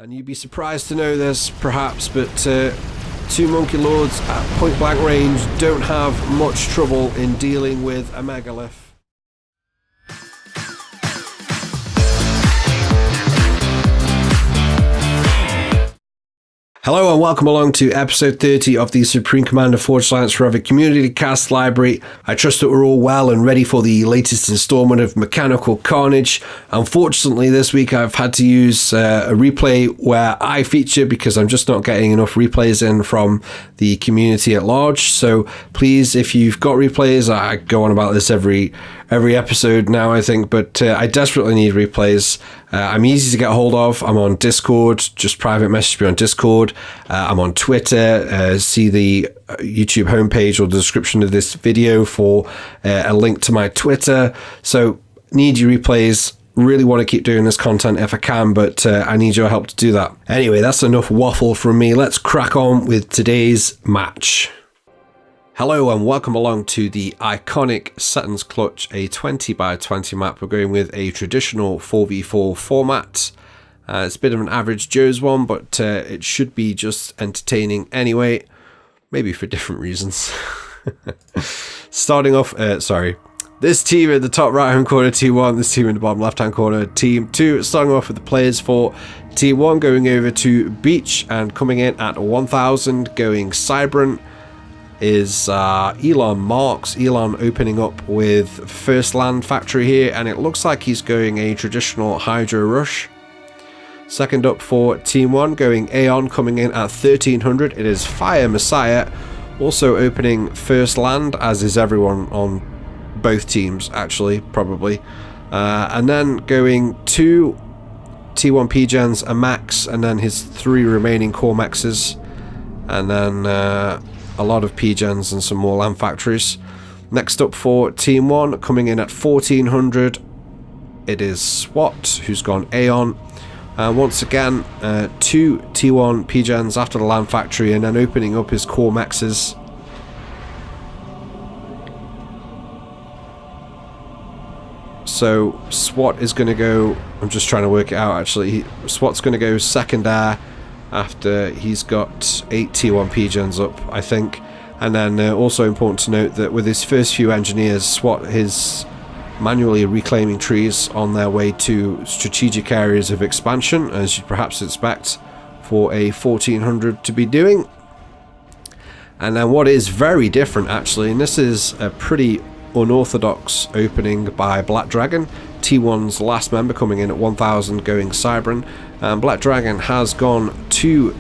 And you'd be surprised to know this, perhaps, but two Monkey Lords at point blank range don't have much trouble in dealing with a megalith. Hello and welcome along to episode 30 of the Supreme Commander Forged Alliance Forever Community Cast Library. I trust that we're all well and ready for the latest installment of Mechanical Carnage. Unfortunately, this week I've had to use a replay where I feature because I'm just not getting enough replays in from the community at large. So please, if you've got replays, I go on about this every episode now, I think, but I desperately need replays. I'm easy to get a hold of. I'm on Discord, just private message me on Discord. I'm on Twitter. See the YouTube homepage or the description of this video for a link to my Twitter. So need your replays. Really want to keep doing this content if I can, but I need your help to do that. Anyway, that's enough waffle from me. Let's crack on with today's match. Hello and welcome along to the iconic Setons Clutch, a 20 by 20 map. We're going with a traditional 4v4 format. It's a bit of an average Joe's one, but it should be just entertaining anyway, maybe for different reasons. Starting off, this team in the top right hand corner, Team 1, this team in the bottom left hand corner, Team 2. Starting off with the players for Team 1, going over to Beach and coming in at 1000, going Cybran is Elon Marks. Elon opening up with First Land Factory here, and it looks like he's going a traditional Hydro Rush. Second up for Team 1, going Aeon, coming in at 1300. It is Fire Messiah, also opening First Land, as is everyone on both teams, actually, probably. And then going two T1 P-Gens, a Max, and then his three remaining Core Maxes. And then a lot of P-Gens and some more land factories. Next up for Team 1, coming in at 1400, it is SWAT, who's gone Aeon. Once again, two T1 P-Gens after the land factory, and then opening up his Core Maxes. So SWAT is going to go, I'm just trying to work it out actually, SWAT's going to go second air after he's got 8 T1 P-Gens up, I think. And then also important to note that with his first few engineers, SWAT is manually reclaiming trees on their way to strategic areas of expansion, as you'd perhaps expect for a 1400 to be doing. And then what is very different actually, and this is a pretty unorthodox opening by Black Dragon, T1's last member, coming in at 1000, going Cybran. Black Dragon has gone two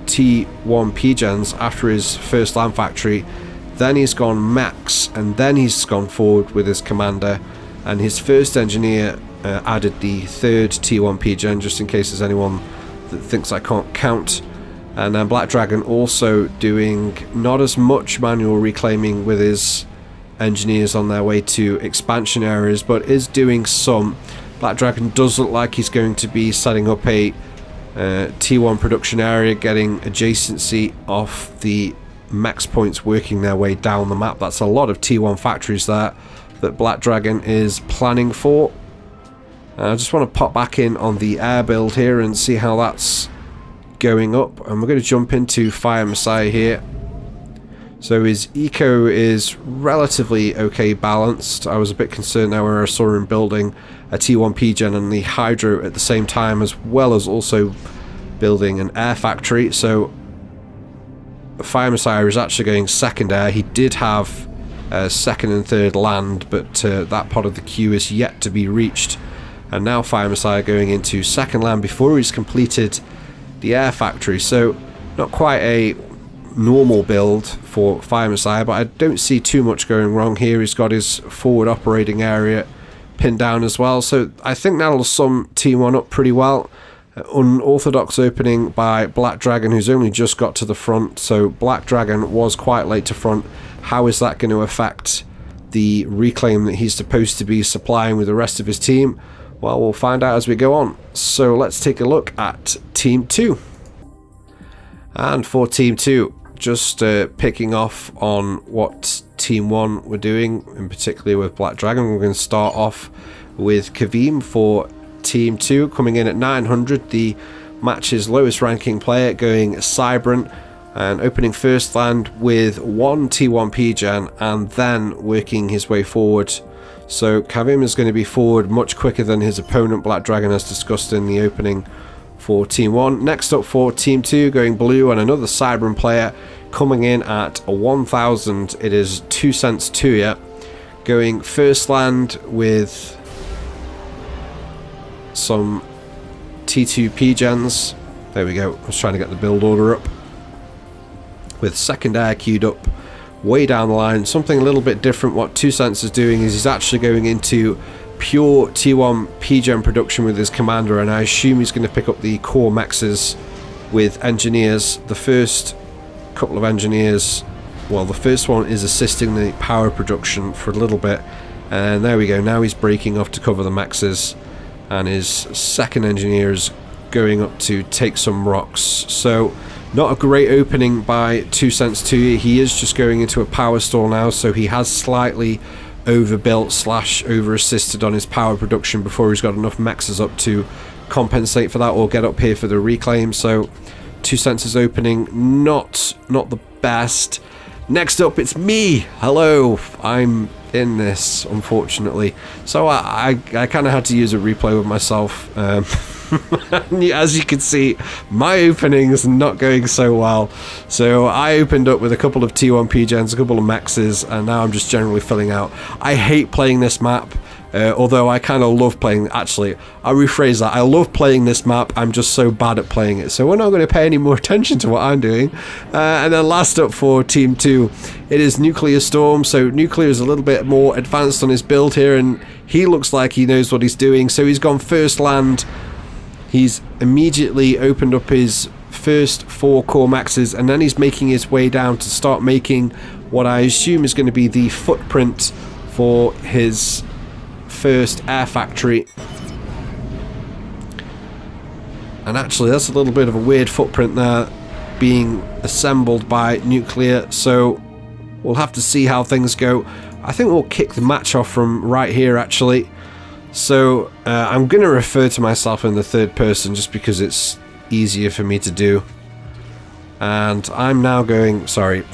T1 P-Gens after his first land factory, then he's gone Max, and then he's gone forward with his commander, and his first engineer added the third T1 P-Gen, just in case there's anyone that thinks I can't count. And then Black Dragon also doing not as much manual reclaiming with his engineers on their way to expansion areas, but is doing some. Black Dragon does look like he's going to be setting up a T1 production area, getting adjacency off the max points, working their way down the map. That's a lot of T1 factories there that Black Dragon is planning for. I just want to pop back in on the air build here and see how that's going up, and we're going to jump into Fire Messiah here. So his eco is relatively okay balanced. I was a bit concerned now where I saw him building a T1 P-Gen and the Hydro at the same time, as well as also building an air factory. So Fire Messiah is actually going second air. He did have second and third land, but that part of the queue is yet to be reached. And now Fire Messiah going into second land before he's completed the air factory. So not quite a normal build for Fire Messiah, but I don't see too much going wrong here. He's got his forward operating area pinned down as well, so I think that'll sum T1 up pretty well. Unorthodox opening by Black Dragon, who's only just got to the front, so Black Dragon was quite late to front. How is that going to affect the reclaim that he's supposed to be supplying with the rest of his team? Well, we'll find out as we go on. So let's take a look at Team 2. And for Team 2, just picking off on what Team 1 were doing, in particular with Black Dragon, we're going to start off with Kavim for Team 2, coming in at 900, the match's lowest ranking player, going Cybrant and opening first land with 1 T1 PGen and then working his way forward. So Kavim is going to be forward much quicker than his opponent Black Dragon, as discussed in the opening for Team 1. Next up for Team 2, going blue, and another Cybrant player coming in at 1,000. It is 2 cents to you. Going first land with some T2 PGens. There we go. I was trying to get the build order up. With second air queued up way down the line. Something a little bit different. What 2 cents is doing is he's actually going into pure T1 PGen production with his commander, and I assume he's going to pick up the core mexes with engineers. The first couple of engineers, well, the first one is assisting the power production for a little bit, and there we go. Now he's breaking off to cover the mexes, and his second engineer is going up to take some rocks. So not a great opening by 2 cents to you. He is just going into a power stall now, so he has slightly overbuilt / over assisted on his power production before he's got enough mexes up to compensate for that or get up here for the reclaim. So 2 cents is opening, not the best. Next up, it's me. Hello, I'm in this, unfortunately. So I kind of had to use a replay with myself. As you can see, my opening is not going so well. So I opened up with a couple of T1 PGens, a couple of mexes, and now I'm just generally filling out. I hate playing this map. Although I kind of love playing, actually, I'll rephrase that. I love playing this map, I'm just so bad at playing it. So we're not going to pay any more attention to what I'm doing. And then last up for Team 2, it is Nuclear Storm. So Nuclear is a little bit more advanced on his build here, and he looks like he knows what he's doing. So he's gone first land. He's immediately opened up his first 4 core maxes, and then he's making his way down to start making what I assume is going to be the footprint for his first air factory. And actually that's a little bit of a weird footprint there being assembled by Nuclear, so we'll have to see how things go. I think we'll kick the match off from right here, actually. So I'm going to refer to myself in the third person just because it's easier for me to do. And I'm now going, sorry,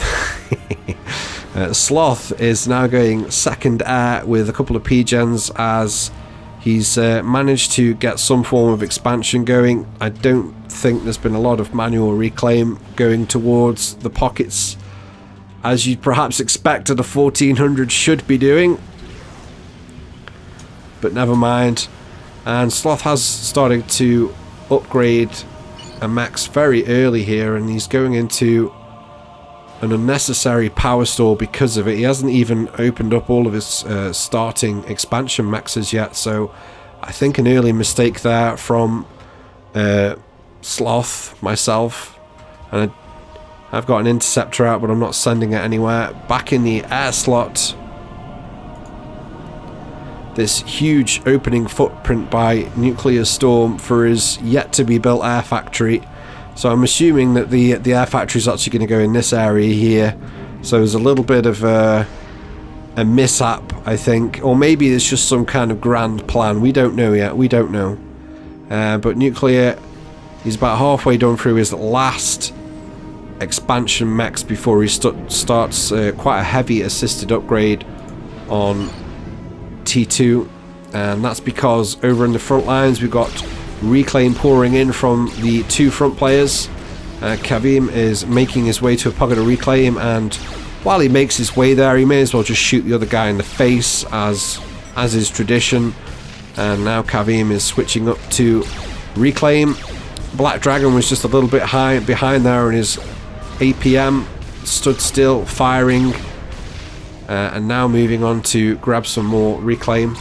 Sloth is now going second air with a couple of PGens as he's managed to get some form of expansion going. I don't think there's been a lot of manual reclaim going towards the pockets as you'd perhaps expect at a 1400 should be doing. But never mind. And Sloth has started to upgrade a max very early here, and he's going into an unnecessary power stall because of it. He hasn't even opened up all of his starting expansion maxes yet, so I think an early mistake there from Sloth, myself. And I've got an interceptor out, but I'm not sending it anywhere. Back in the air slot, this huge opening footprint by Nuclear Storm for his yet to be built air factory. So I'm assuming that the air factory is actually going to go in this area here. So there's a little bit of a mishap, I think, or maybe it's just some kind of grand plan. We don't know yet. We don't know. But Nuclear, he's about halfway done through his last expansion mechs before he starts quite a heavy assisted upgrade on T2, and that's because over in the front lines we've got reclaim pouring in from the 2 front players. Kavim is making his way to a pocket of reclaim, and while he makes his way there, he may as well just shoot the other guy in the face, as is tradition. And now Kavim is switching up to reclaim. Black Dragon was just a little bit high behind there, and his APM stood still firing. And now moving on to grab some more reclaim.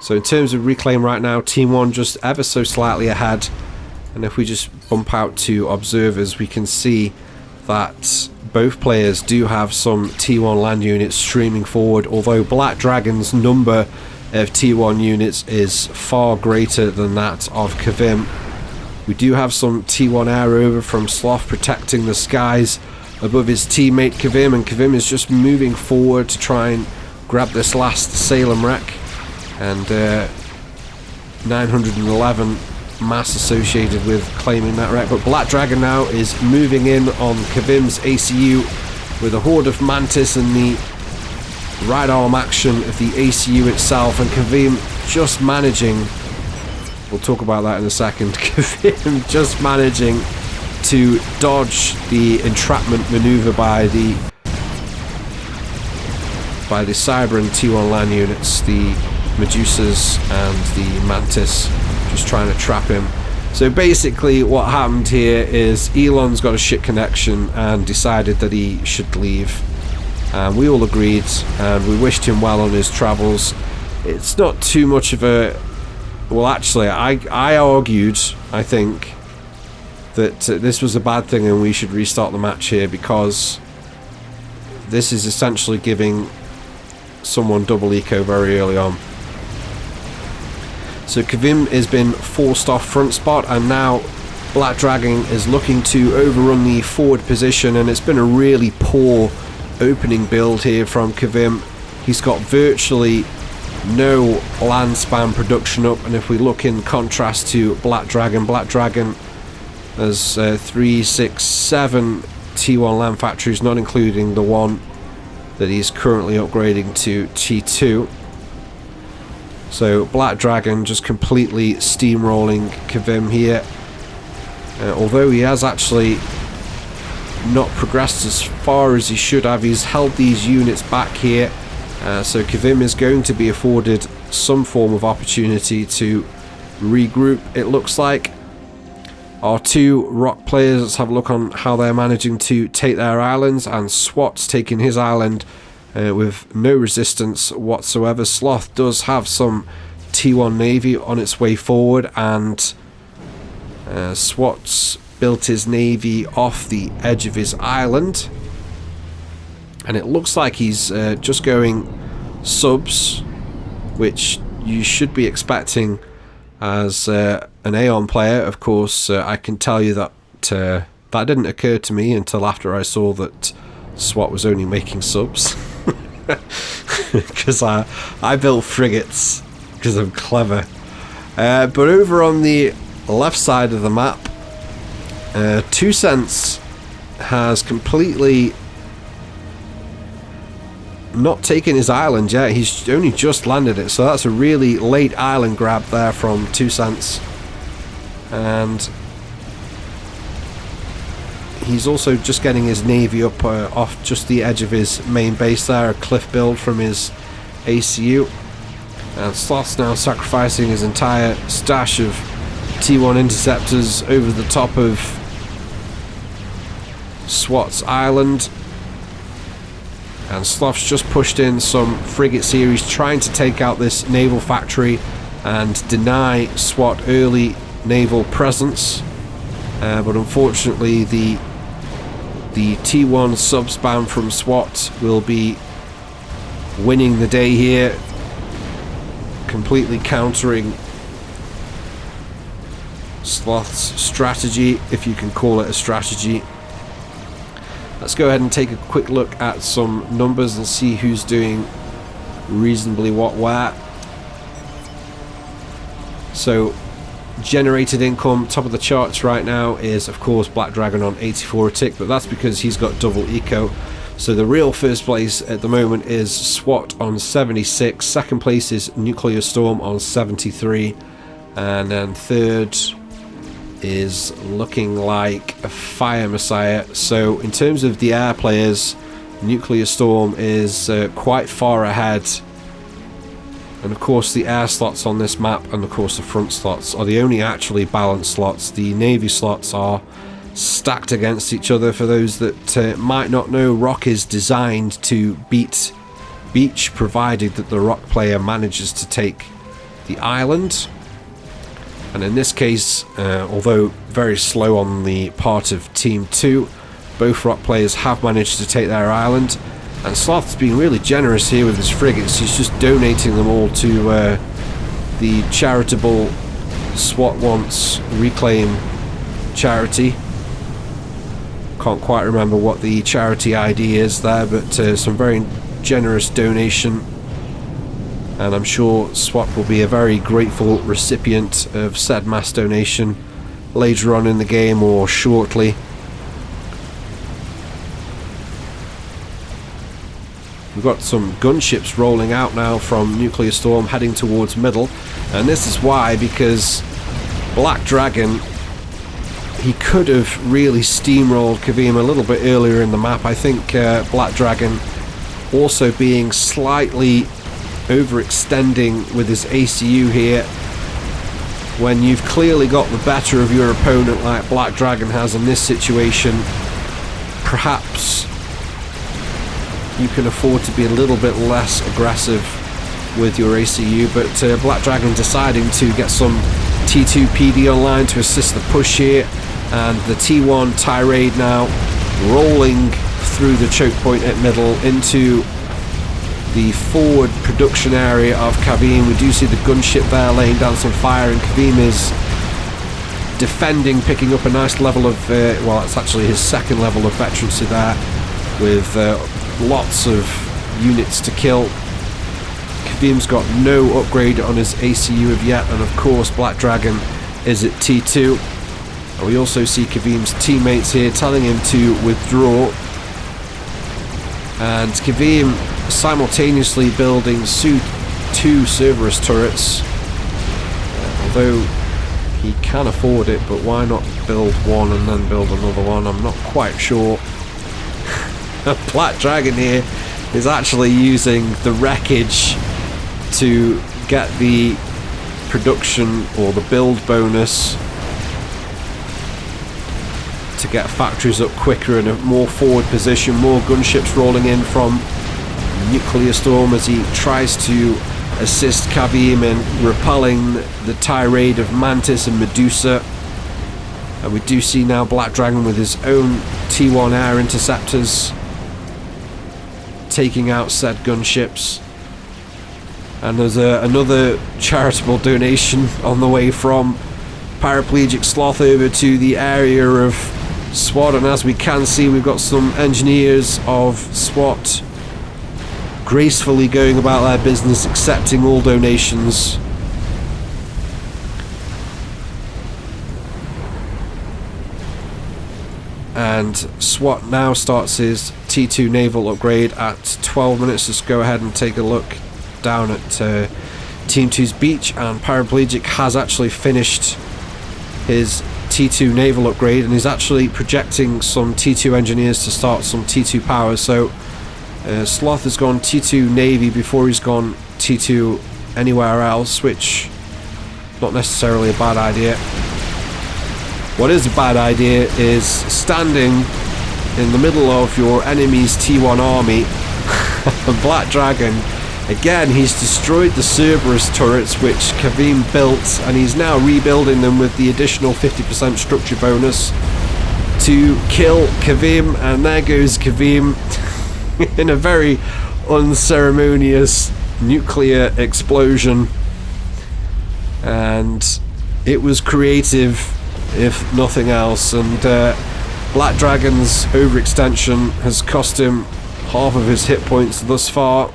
So in terms of reclaim right now, Team 1 just ever so slightly ahead. And if we just bump out to observers, we can see that both players do have some T1 land units streaming forward, although Black Dragon's number of T1 units is far greater than that of Kavim. We do have some T1 air over from Sloth protecting the skies above his teammate Kavim, and Kavim is just moving forward to try and grab this last Salem wreck, and 911 mass associated with claiming that wreck. But Black Dragon now is moving in on Kavim's ACU with a horde of Mantis and the right arm action of the ACU itself, and Kavim just managing, we'll talk about that in a second, Kavim just managing to dodge the entrapment maneuver by the Cyber and T1 land units, the Medusas and the Mantis, just trying to trap him. So basically what happened here is Elon's got a shit connection and decided that he should leave. And we all agreed, and we wished him well on his travels. It's not too much of a... Well, actually, I argued, I think, that this was a bad thing and we should restart the match here, because this is essentially giving someone double eco very early on. So Kavim has been forced off front spot, and now Black Dragon is looking to overrun the forward position, and it's been a really poor opening build here from Kavim. He's got virtually no land span production up, and if we look in contrast to Black Dragon has 3, 6, 7 T1 land factories, not including the one that he's currently upgrading to T2. So Black Dragon just completely steamrolling Kavim here, although he has actually not progressed as far as he should have. He's held these units back here, so Kavim is going to be afforded some form of opportunity to regroup, it looks like. Our two rock players, let's have a look on how they're managing to take their islands, and SWAT's taking his island with no resistance whatsoever. Sloth does have some T1 Navy on its way forward, and SWAT's built his navy off the edge of his island, and it looks like he's just going subs, which you should be expecting as an Aeon player. Of course, I can tell you that that didn't occur to me until after I saw that SWAT was only making subs, because I built frigates because I'm clever. But over on the left side of the map, 2 cents has completely not taken his island yet. He's only just landed it, so that's a really late island grab there from 2 cents. And he's also just getting his navy up off just the edge of his main base there, a cliff build from his ACU. And Sloth's now sacrificing his entire stash of T1 interceptors over the top of SWAT's island. And Sloth's just pushed in some frigate series trying to take out this naval factory and deny SWAT early naval presence, but unfortunately the T1 subspan from SWAT will be winning the day here, completely countering Sloth's strategy, if you can call it a strategy. Let's go ahead and take a quick look at some numbers and see who's doing reasonably what where. So generated income, top of the charts right now is of course Black Dragon on 84 a tick, but that's because he's got double eco. So the real first place at the moment is SWAT on 76, second place is Nuclear Storm on 73, and then third is looking like a Fire Messiah. So in terms of the air players, Nuclear Storm is quite far ahead, and of course the air slots on this map and of course the front slots are the only actually balanced slots. The navy slots are stacked against each other. For those that might not know, rock is designed to beat beach, provided that the rock player manages to take the island. And in this case, although very slow on the part of Team 2, both rock players have managed to take their island. And Sloth's been really generous here with his frigates. He's just donating them all to the charitable SWAT Wants Reclaim charity. Can't quite remember what the charity ID is there, but some very generous donation. And I'm sure SWAT will be a very grateful recipient of said mass donation later on in the game or shortly. We've got some gunships rolling out now from Nuclear Storm heading towards middle, and this is why, because Black Dragon, he could have really steamrolled Kavim a little bit earlier in the map. I think Black Dragon also being slightly overextending with his ACU here. When you've clearly got the better of your opponent like Black Dragon has in this situation, perhaps you can afford to be a little bit less aggressive with your ACU, but Black Dragon deciding to get some T2 PD online to assist the push here, and the T1 Tirade now rolling through the choke point at middle into the forward production area of Kavim. We do see the gunship there laying down some fire, and Kavim is defending, picking up a nice level of, well, it's actually his second level of veterancy there, with lots of units to kill. Kavim's got no upgrade on his ACU of yet, and of course Black Dragon is at T2. And we also see Kavim's teammates here telling him to withdraw, and Kavim simultaneously building two Cerberus turrets, although he can afford it, but why not build one and then build another one? I'm not quite sure. Black Dragon here is actually using the wreckage to get the production or the build bonus to get factories up quicker in a more forward position. More gunships rolling in from Nuclear Storm as he tries to assist Kavim in repelling the tirade of Mantis and Medusa. And we do see now Black Dragon with his own T1 air interceptors taking out said gunships. And there's another charitable donation on the way from Paraplegic Sloth over to the area of SWAT, and as we can see, we've got some engineers of SWAT gracefully going about their business, accepting all donations. And SWAT now starts his T2 naval upgrade at 12 minutes. Let's go ahead and take a look down at Team 2's beach, and Paraplegic has actually finished his T2 naval upgrade, and he's actually projecting some T2 engineers to start some T2 power. So Sloth has gone T2 Navy before he's gone T2 anywhere else, which not necessarily a bad idea. What is a bad idea is standing in the middle of your enemy's T1 army. Black Dragon, again, he's destroyed the Cerberus turrets which Kavim built, and he's now rebuilding them with the additional 50% structure bonus to kill Kavim. And there goes Kavim in a very unceremonious nuclear explosion, and it was creative if nothing else. And Black Dragon's overextension has cost him half of his hit points thus far,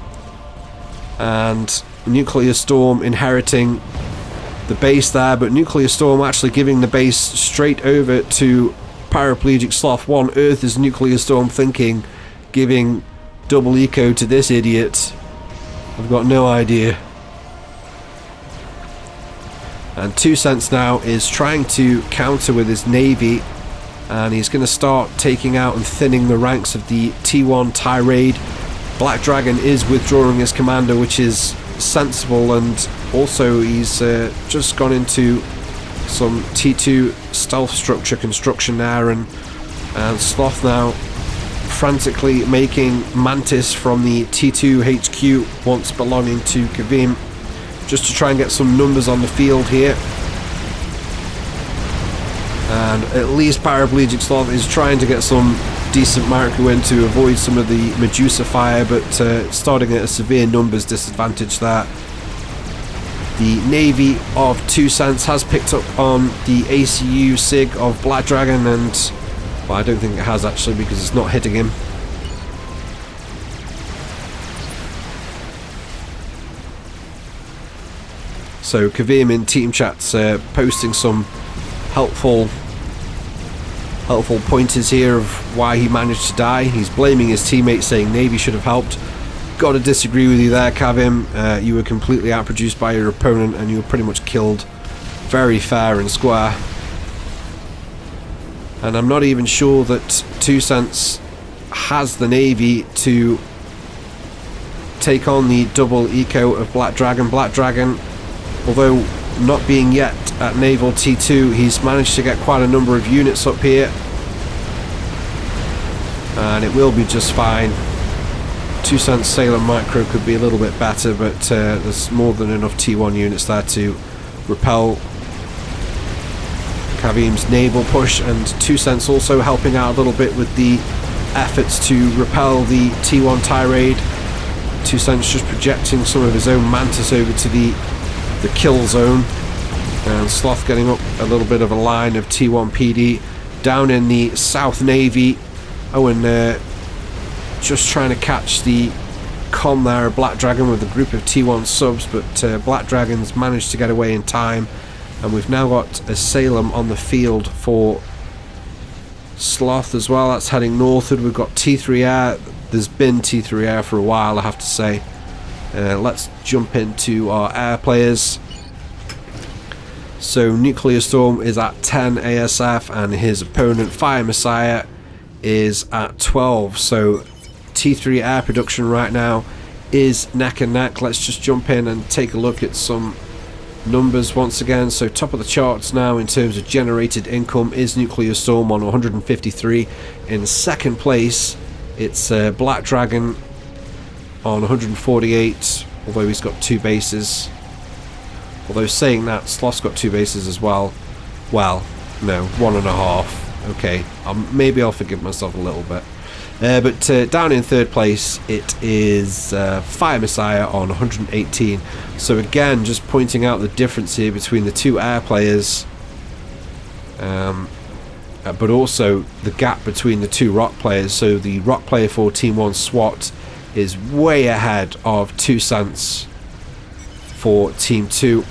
and Nuclear Storm inheriting the base there, but Nuclear Storm actually giving the base straight over to Paraplegic Sloth. What on earth is Nuclear Storm thinking, giving double eco to this idiot? I've got no idea. And 2 Cents now is trying to counter with his navy, and he's going to start taking out and thinning the ranks of the T1 Tirade. Black Dragon is withdrawing his commander, which is sensible, and also he's just gone into some T2 stealth structure construction there, and Sloth now frantically making Mantis from the T2 HQ once belonging to Kavim, just to try and get some numbers on the field here. And at least Paraplegic Sloth is trying to get some decent micro in to avoid some of the Medusa fire, but starting at a severe numbers disadvantage there. The Navy of 2 Cents has picked up on the ACU SIG of Black Dragon, and Well, I don't think it has actually, because it's not hitting him. So Kavim in team chats posting some helpful pointers here of why he managed to die. He's blaming his teammates, saying Navy should have helped. Got to disagree with you there, Kavim. You were completely outproduced by your opponent and you were pretty much killed very fair and square. And I'm not even sure that 2 Cents has the Navy to take on the double eco of Black Dragon. Black Dragon, although not being yet at Naval T2, he's managed to get quite a number of units up here. And it will be just fine. 2 Cents Salem Micro could be a little bit better, but there's more than enough T1 units there to repel Kavim's naval push, and 2 Cents also helping out a little bit with the efforts to repel the T1 tirade. 2 Cents just projecting some of his own Mantis over to the kill zone, and Sloth getting up a little bit of a line of T1 PD down in the South Navy. Oh, and just trying to catch the con there of Black Dragon with a group of T1 subs, but Black Dragon's managed to get away in time, and we've now got a Salem on the field for Sloth as well. That's heading northward. We've got T3 Air. There's been T3 Air for a while, I have to say. Let's jump into our air players. So Nuclear Storm is at 10 ASF and his opponent Fire Messiah is at 12. So T3 air production right now is neck and neck. Let's just jump in and take a look at some numbers once again. So top of the charts now in terms of generated income is Nuclear Storm on 153. In second place it's Black Dragon on 148, although he's got 2 bases. Although saying that, Sloth's got 2 bases as well. Well, no, 1.5. Okay, maybe I'll forgive myself a little bit. But down in third place it is Fire Messiah on 118. So again, just pointing out the difference here between the 2 air players, but also the gap between the 2 rock players. So the rock player for Team 1 SWAT is way ahead of 2 Cents for Team 2.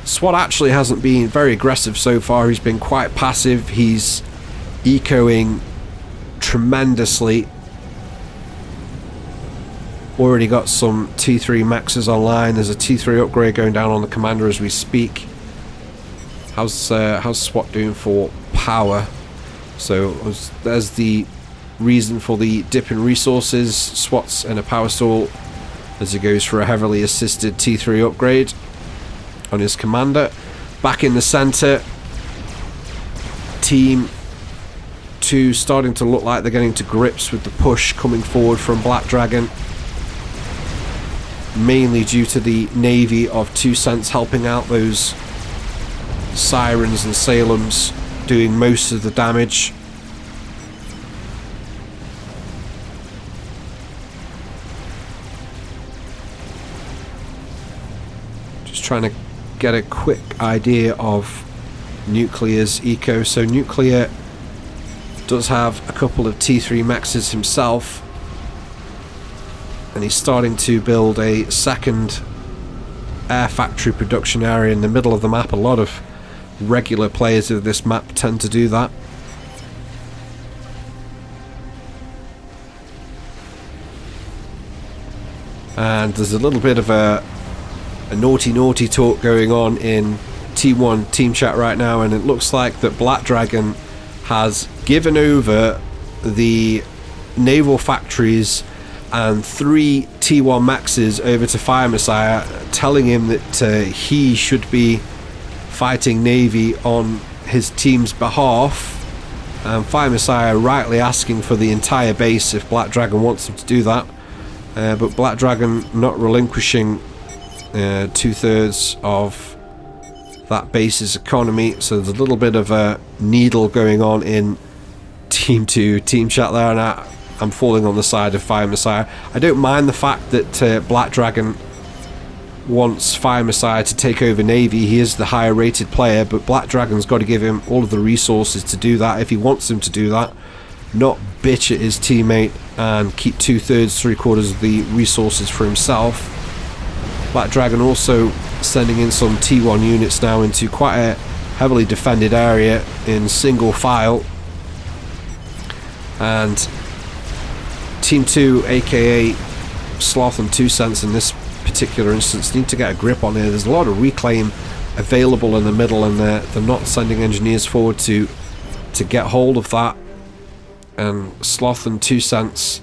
SWAT actually hasn't been very aggressive so far. He's been quite passive. He's ecoing tremendously. Already got some T3 Maxes online. There's a T3 upgrade going down on the commander as we speak. How's SWAT doing for power? So there's the reason for the dip in resources. SWAT's in a power stall as he goes for a heavily assisted T3 upgrade on his commander. Back in the center, Team 2 starting to look like they're getting to grips with the push coming forward from Black Dragon, mainly due to the Navy of 2 Cents helping out those Sirens and Salems, doing most of the damage. Just trying to get a quick idea of Nuclear's eco. So Nuclear does have a couple of T3 Maxes himself, and he's starting to build a second air factory production area in the middle of the map. A lot of regular players of this map tend to do that. And there's a little bit of a naughty talk going on in T1 team chat right now, and it looks like that Black Dragon has given over the naval factories and 3 T1 Maxes over to Fire Messiah, telling him that he should be fighting Navy on his team's behalf. Fire Messiah rightly asking for the entire base if Black Dragon wants him to do that, but Black Dragon not relinquishing 2/3 of that base's economy. So there's a little bit of a needle going on in Team 2 team chat there, and I'm falling on the side of Fire Messiah. I don't mind the fact that Black Dragon wants Fire Messiah to take over Navy. He is the higher rated player, but Black Dragon's got to give him all of the resources to do that if he wants him to do that, not bitch at his teammate and keep 2/3, 3/4 of the resources for himself. Black Dragon also sending in some T1 units now into quite a heavily defended area in single file, and Team 2, aka Sloth and 2 Cents in this particular instance, need to get a grip on it. There's a lot of reclaim available in the middle, and they're not sending engineers forward to get hold of that. And Sloth and 2 Cents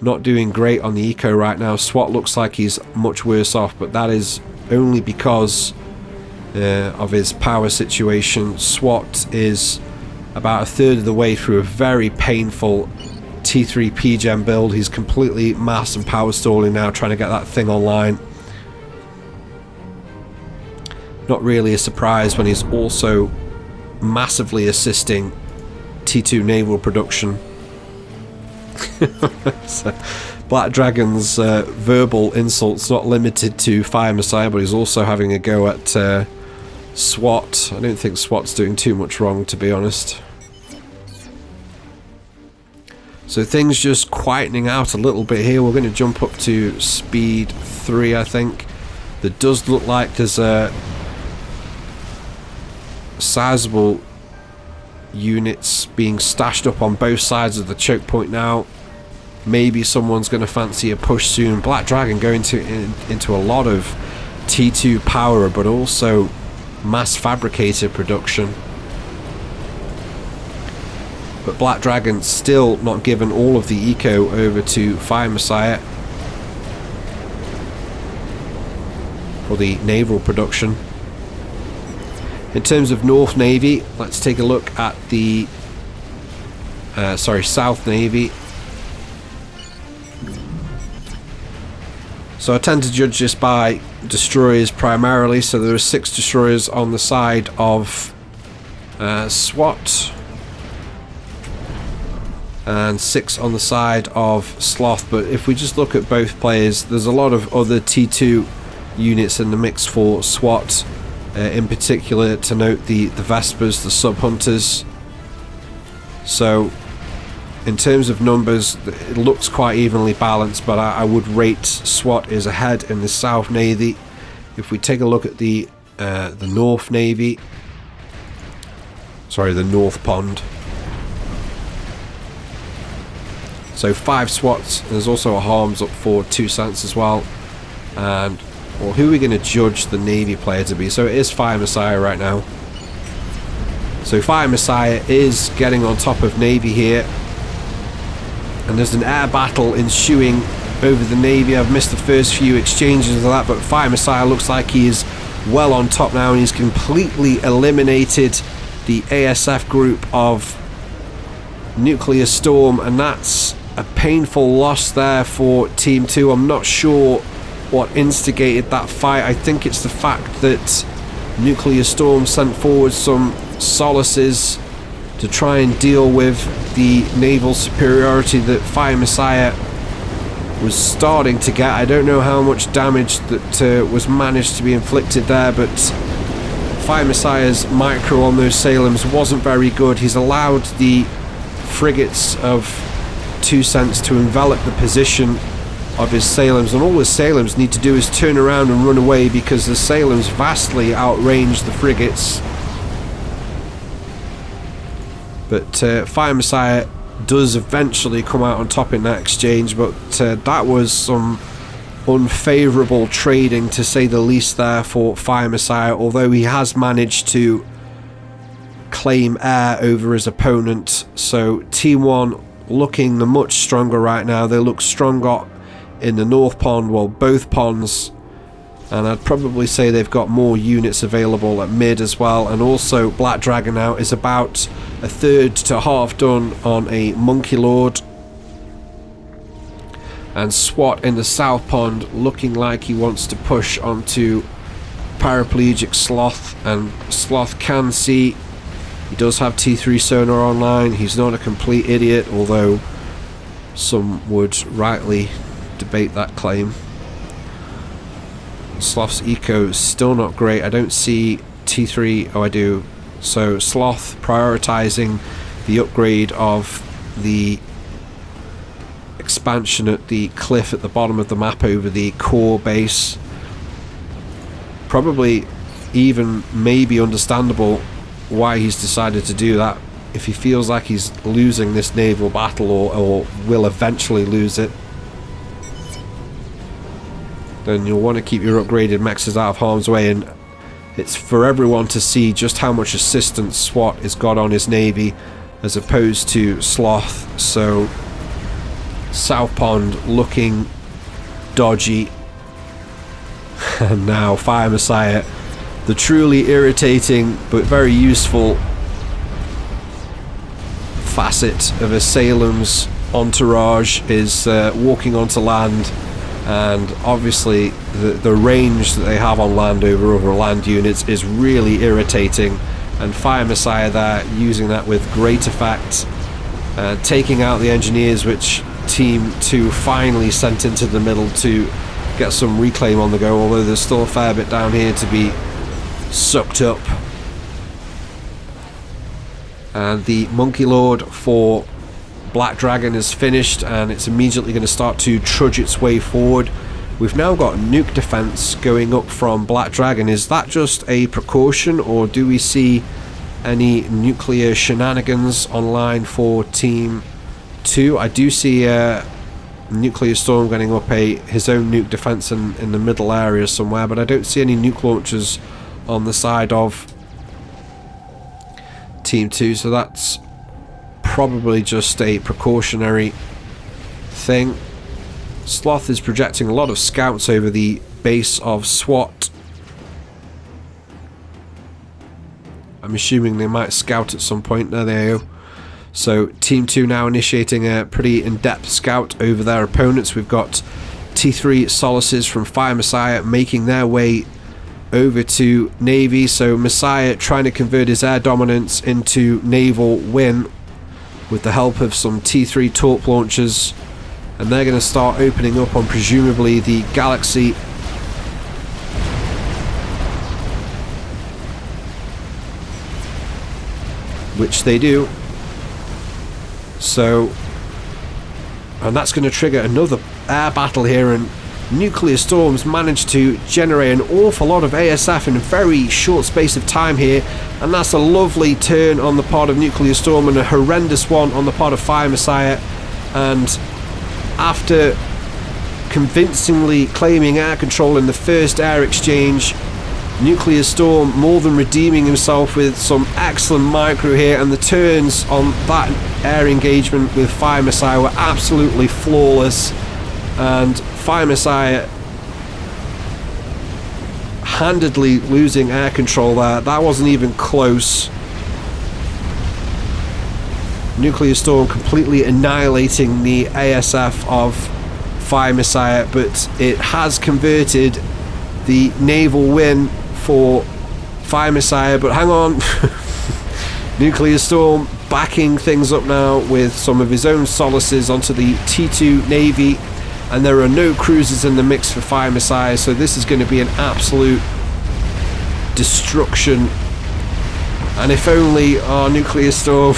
not doing great on the eco right now. SWAT looks like he's much worse off, but that is only because of his power situation. SWAT is about 1/3 of the way through a very painful T3 PGen build. He's completely mass and power stalling now, trying to get that thing online. Not really a surprise when he's also massively assisting T2 naval production. So, Black Dragon's verbal insults not limited to Fire Messiah, but he's also having a go at SWAT. I don't think SWAT's doing too much wrong, to be honest. So things just quietening out a little bit here. We're going to jump up to speed 3, I think. There does look like there's a sizable units being stashed up on both sides of the choke point now. Maybe someone's going to fancy a push soon. Black Dragon going into a lot of T2 power, but also mass fabricator production. But Black Dragon still not given all of the eco over to Fire Messiah for the naval production. In terms of North Navy, let's take a look at the South Navy. So I tend to judge this by destroyers primarily. So there are 6 destroyers on the side of SWAT and 6 on the side of Sloth. But if we just look at both players, there's a lot of other T2 units in the mix for SWAT. In particular, to note the Vespers, the Sub Hunters. So in terms of numbers, it looks quite evenly balanced, but I would rate SWAT is ahead in the South Navy. If we take a look at the North Navy, sorry, the North Pond. So 5 SWATs. There's also a harms up for 2 cents as well. And well, who are we going to judge the Navy player to be? So it is Fire Messiah right now. So Fire Messiah is getting on top of Navy here. And there's an air battle ensuing over the Navy. I've missed the first few exchanges of that, but Fire Messiah looks like he is well on top now, and he's completely eliminated the ASF group of Nuclear Storm, and that's a painful loss there for Team 2. I'm not sure what instigated that fight. I think it's the fact that Nuclear Storm sent forward some solaces to try and deal with the naval superiority that Fire Messiah was starting to get. I don't know how much damage that was managed to be inflicted there, but Fire Messiah's micro on those Salems wasn't very good. He's allowed the frigates of 2 cents to envelop the position of his Salems, and all his Salems need to do is turn around and run away because the Salems vastly outrange the frigates. But Fire Messiah does eventually come out on top in that exchange, but that was some unfavourable trading, to say the least, there for Fire Messiah, although he has managed to claim air over his opponent. So Team 1 looking the much stronger right now. They look stronger in the North Pond, well, both ponds, and I'd probably say they've got more units available at mid as well. And also Black Dragon now is about 1/3 to half done on a Monkey Lord, and SWAT in the South Pond looking like he wants to push onto Paraplegic Sloth, and Sloth can see he does have T3 sonar online. He's not a complete idiot, although some would rightly debate that claim. Sloth's eco is still not great. I don't see T3. Oh, I do. So Sloth prioritizing the upgrade of the expansion at the cliff at the bottom of the map over the core base. Probably even maybe understandable why he's decided to do that if he feels like he's losing this naval battle or will eventually lose it. Then you'll want to keep your upgraded mexes out of harm's way, and it's for everyone to see just how much assistance SWAT has got on his navy as opposed to Sloth. So South Pond looking dodgy. And now Fire Messiah, the truly irritating but very useful facet of Assailum's entourage, is walking onto land, and obviously the range that they have on land over other land units is really irritating, and Fire Messiah there using that with great effect, taking out the engineers which Team 2 finally sent into the middle to get some reclaim on the go, although there's still a fair bit down here to be sucked up. And the Monkey Lord for Black Dragon is finished, and it's immediately going to start to trudge its way forward. We've now got nuke defense going up from Black Dragon. Is that just a precaution, or do we see any nuclear shenanigans online for Team 2? I do see Nuclear Storm getting up his own nuke defense in the middle area somewhere, but I don't see any nuke launchers on the side of Team 2, so that's probably just a precautionary thing. Sloth is projecting a lot of scouts over the base of SWAT. I'm assuming they might scout at some point. There they go. So Team 2 now initiating a pretty in-depth scout over their opponents. We've got T3 Solaces from Fire Messiah making their way over to Navy. So Messiah trying to convert his air dominance into naval win with the help of some T3 torp launchers, and they're going to start opening up on presumably the Galaxy. Which they do. So, and that's going to trigger another air battle here, and Nuclear Storms managed to generate an awful lot of ASF in a very short space of time here, and that's a lovely turn on the part of Nuclear Storm and a horrendous one on the part of Fire Messiah. And after convincingly claiming air control in the first air exchange, Nuclear Storm more than redeeming himself with some excellent micro here, and the turns on that air engagement with Fire Messiah were absolutely flawless, and Fire Messiah handedly losing air control there. That wasn't even close. Nuclear Storm completely annihilating the ASF of Fire Messiah, but it has converted the naval win for Fire Messiah. But hang on, Nuclear Storm backing things up now with some of his own solaces onto the T2 Navy, and there are no cruisers in the mix for Fire Messiah, so this is going to be an absolute destruction. And if only our Nuclear Storm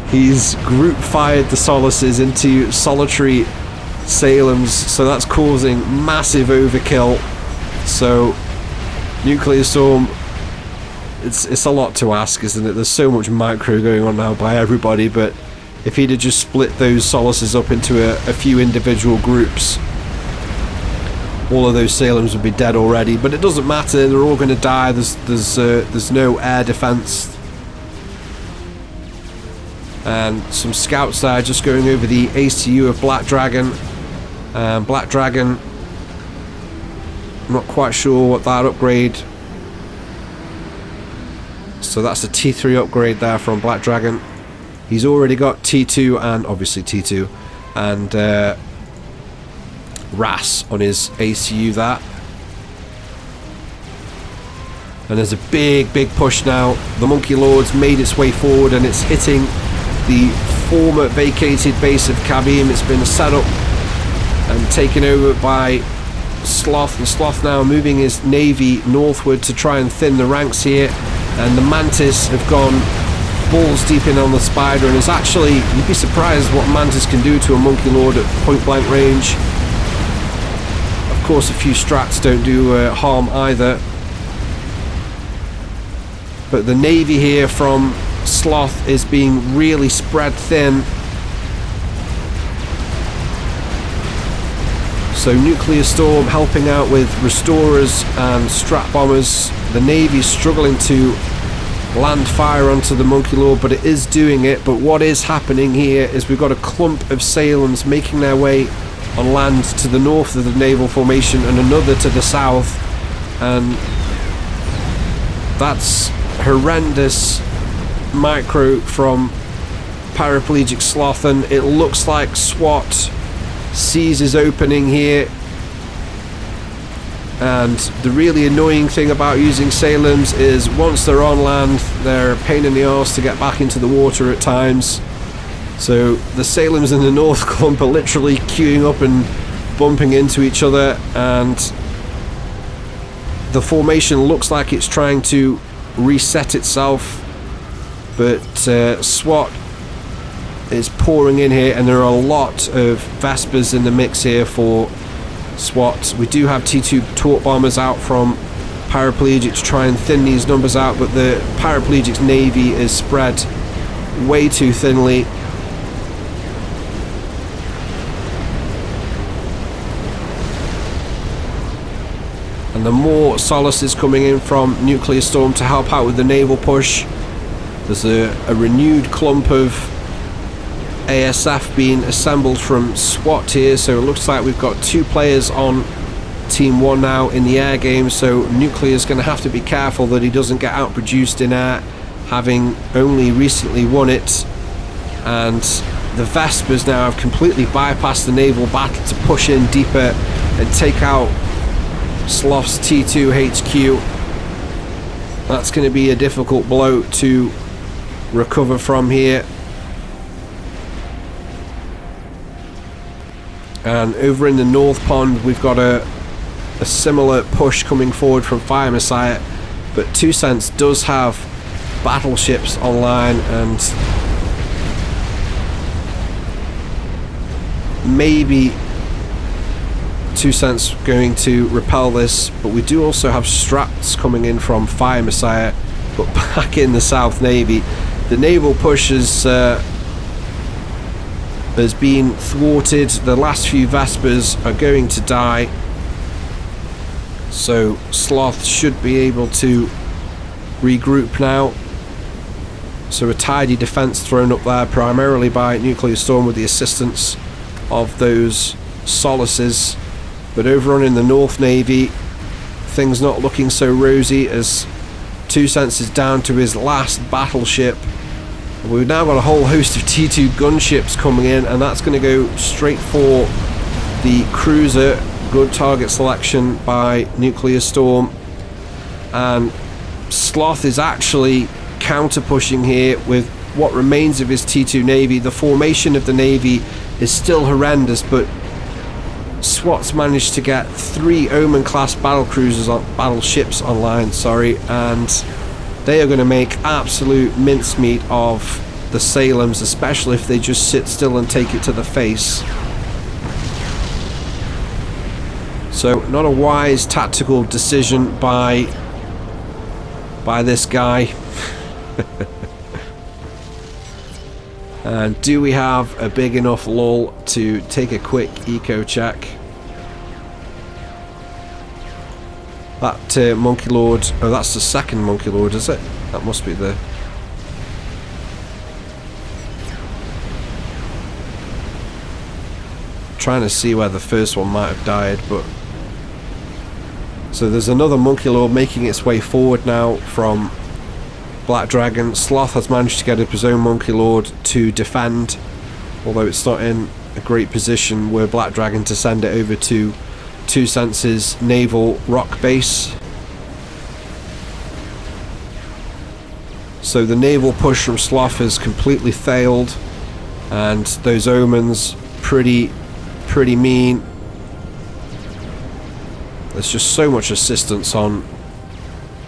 he's group fired the solaces into solitary Salems, so that's causing massive overkill. So Nuclear Storm, it's a lot to ask, isn't it? There's so much micro going on now by everybody, but if he'd have just split those solaces up into a few individual groups, all of those Salems would be dead already. But it doesn't matter, they're all going to die. There's no air defense. And some scouts there just going over the ACU of Black Dragon. Black Dragon, I'm not quite sure what that upgrade. So that's a T3 upgrade there from Black Dragon. He's already got T2 and obviously T2 and RAS on his ACU there. And there's a big push now. The Monkey Lord's made its way forward, and it's hitting the former vacated base of Kavim. It's been set up and taken over by Sloth, and Sloth now moving his navy northward to try and thin the ranks here, and the Mantis have gone balls deep in on the Spider, and it's actually, you'd be surprised what Mantis can do to a Monkey Lord at point blank range. Of course a few strats don't do harm either, but the navy here from Sloth is being really spread thin. So Nuclear Storm helping out with Restorers and Strat Bombers. The Navy's struggling to land fire onto the Monkey Lord, but it is doing it. But what is happening here is we've got a clump of Salems making their way on land to the north of the naval formation and another to the south, and that's horrendous micro from Paraplegic Sloth, and it looks like SWAT sees his opening here. And the really annoying thing about using Salems is once they're on land, they're a pain in the arse to get back into the water at times. So the Salems in the north clump are literally queuing up and bumping into each other, and the formation looks like it's trying to reset itself, but SWAT is pouring in here, and there are a lot of Vespers in the mix here for SWAT. We do have T2 Torque Bombers out from Paraplegic to try and thin these numbers out, but the Paraplegic's navy is spread way too thinly. And the more Solace is coming in from Nuclear Storm to help out with the naval push. There's a renewed clump of ASF being assembled from SWAT here, so it looks like we've got 2 players on Team 1 now in the air game, so Nuclear's going to have to be careful that he doesn't get outproduced in air, having only recently won it. And the Vespers now have completely bypassed the naval battle to push in deeper and take out Sloth's T2 HQ. That's going to be a difficult blow to recover from here. And over in the North Pond we've got a similar push coming forward from Fire Messiah, but 2 Cents does have battleships online, and maybe 2 Cents going to repel this, but we do also have strats coming in from Fire Messiah. But back in the South Navy, the naval push has been thwarted. The last few Vespers are going to die, so Sloth should be able to regroup now. So a tidy defense thrown up there primarily by Nuclear Storm with the assistance of those Solaces. But over on in the North Navy, things not looking so rosy as 2 Cents is down to his last battleship. We've now got a whole host of T2 gunships coming in, and that's going to go straight for the cruiser. Good target selection by Nuclear Storm, and Sloth is actually counter pushing here with what remains of his T2 Navy. The formation of the Navy is still horrendous, but SWAT's managed to get 3 Omen class battleships online, and they are going to make absolute mincemeat of the Salems, especially if they just sit still and take it to the face. So not a wise tactical decision by this guy. And do we have a big enough lull to take a quick eco check? That Monkey Lord, oh, that's the second Monkey Lord, is it? That must be the... trying to see where the first one might have died, but... So there's another Monkey Lord making its way forward now from Black Dragon. Sloth has managed to get up his own Monkey Lord to defend, although it's not in a great position were Black Dragon to send it over to 2 Cents' naval rock base. So the naval push from Sloth has completely failed, and those Omens pretty mean. There's just so much assistance on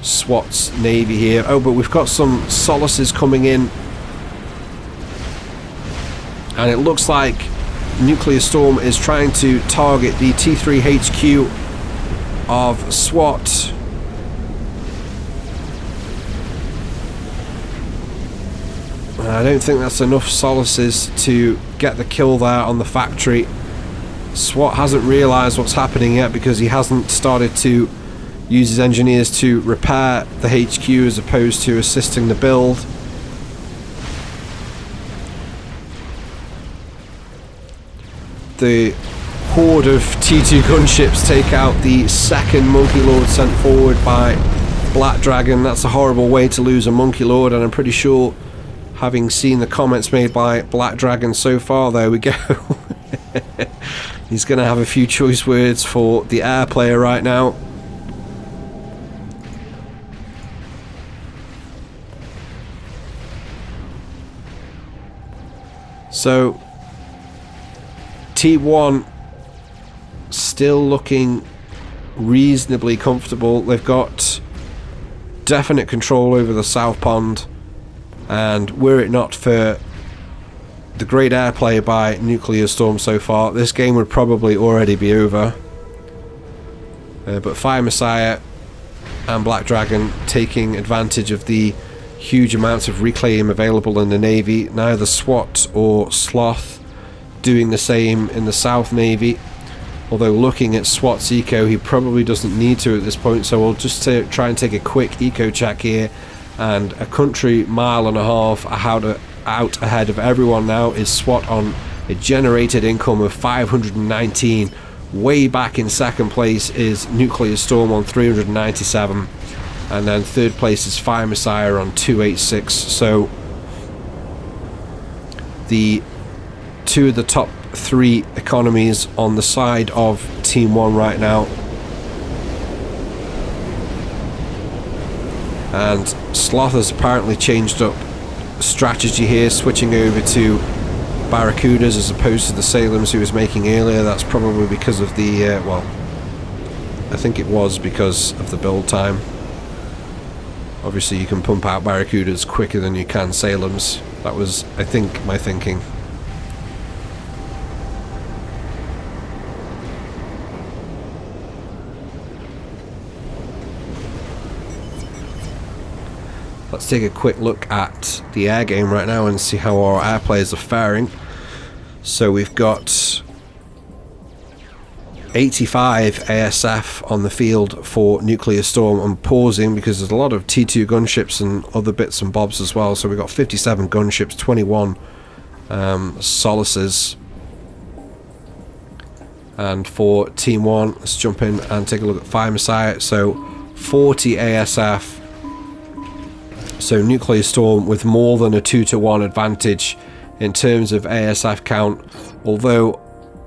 SWAT's Navy here. Oh, but we've got some Solaces coming in. And it looks like Nuclear Storm is trying to target the T3 HQ of SWAT. I don't think that's enough Solaces to get the kill there on the factory. SWAT hasn't realised what's happening yet because he hasn't started to use his engineers to repair the HQ as opposed to assisting the build. The horde of T2 gunships take out the second Monkey Lord sent forward by Black Dragon. That's a horrible way to lose a Monkey Lord, and I'm pretty sure, having seen the comments made by Black Dragon so far, there we go. He's going to have a few choice words for the air player right now. So T1 still looking reasonably comfortable. They've got definite control over the South Pond, and were it not for the great airplay by Nuclear Storm so far, this game would probably already be over. But Fire Messiah and Black Dragon taking advantage of the huge amounts of reclaim available in the Navy. Neither SWAT or Sloth doing the same in the South Navy. Although looking at SWAT's eco, he probably doesn't need to at this point, so we'll just try and take a quick eco check here. And a country mile and a half out ahead of everyone now is SWAT on a generated income of 519. Way back in second place is Nuclear Storm on 397, and then third place is Fire Messiah on 286. So the two of the top three economies on the side of Team 1 right now. And Sloth has apparently changed up strategy here, switching over to Barracudas as opposed to the Salems he was making earlier. That's probably because of the, well, I think it was because of the build time. Obviously you can pump out Barracudas quicker than you can Salems. That was, I think, my thinking. Let's take a quick look at the air game right now and see how our air players are faring. So we've got 85 ASF on the field for Nuclear Storm. I'm pausing because there's a lot of T2 gunships and other bits and bobs as well. So we've got 57 gunships, 21 Solaces. And for Team 1, let's jump in and take a look at Fire Messiah. So 40 ASF. So Nuclear Storm with more than a 2-to-1 advantage in terms of ASF count, although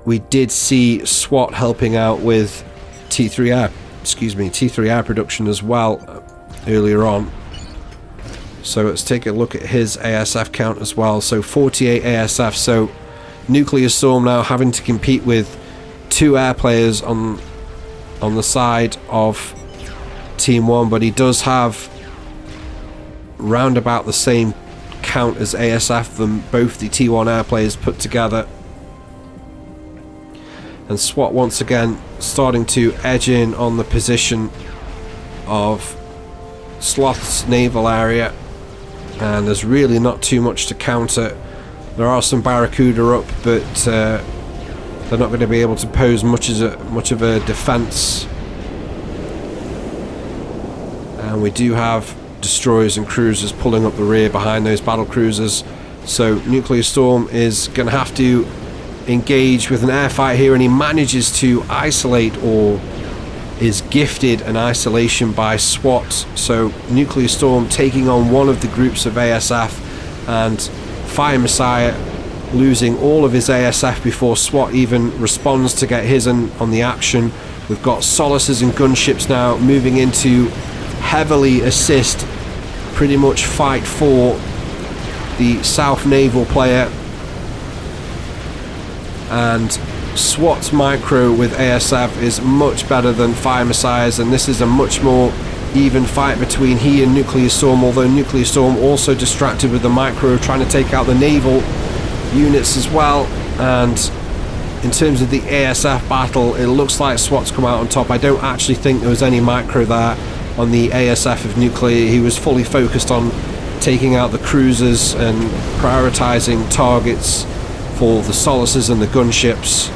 we did see SWAT helping out with T3 air production as well earlier on. So let's take a look at his ASF count as well. So 48 ASF. So Nuclear Storm now having to compete with two air players on the side of Team 1, but he does have round about the same count as ASF than both the T1 air players put together. And SWAT once again starting to edge in on the position of Sloth's naval area, and there's really not too much to counter. There are some Barracuda up, but they're not going to be able to pose much of a defense. And we do have destroyers and cruisers pulling up the rear behind those battle cruisers, so Nuclear Storm is going to have to engage with an air fight here, and he manages to isolate, or is gifted an isolation by SWAT. So Nuclear Storm taking on one of the groups of ASF, and Fire Messiah losing all of his ASF before SWAT even responds to get his on the action. We've got Solaces and gunships now moving into heavily assist, pretty much fight for the South Naval player, and SWAT's micro with ASF is much better than Fire Messiah's, and this is a much more even fight between he and Nuclear Storm, although Nuclear Storm also distracted with the micro, trying to take out the naval units as well. And in terms of the ASF battle, it looks like SWAT's come out on top. I don't actually think there was any micro there on the ASF of Nuclear. He was fully focused on taking out the cruisers and prioritizing targets for the Solaces and the gunships.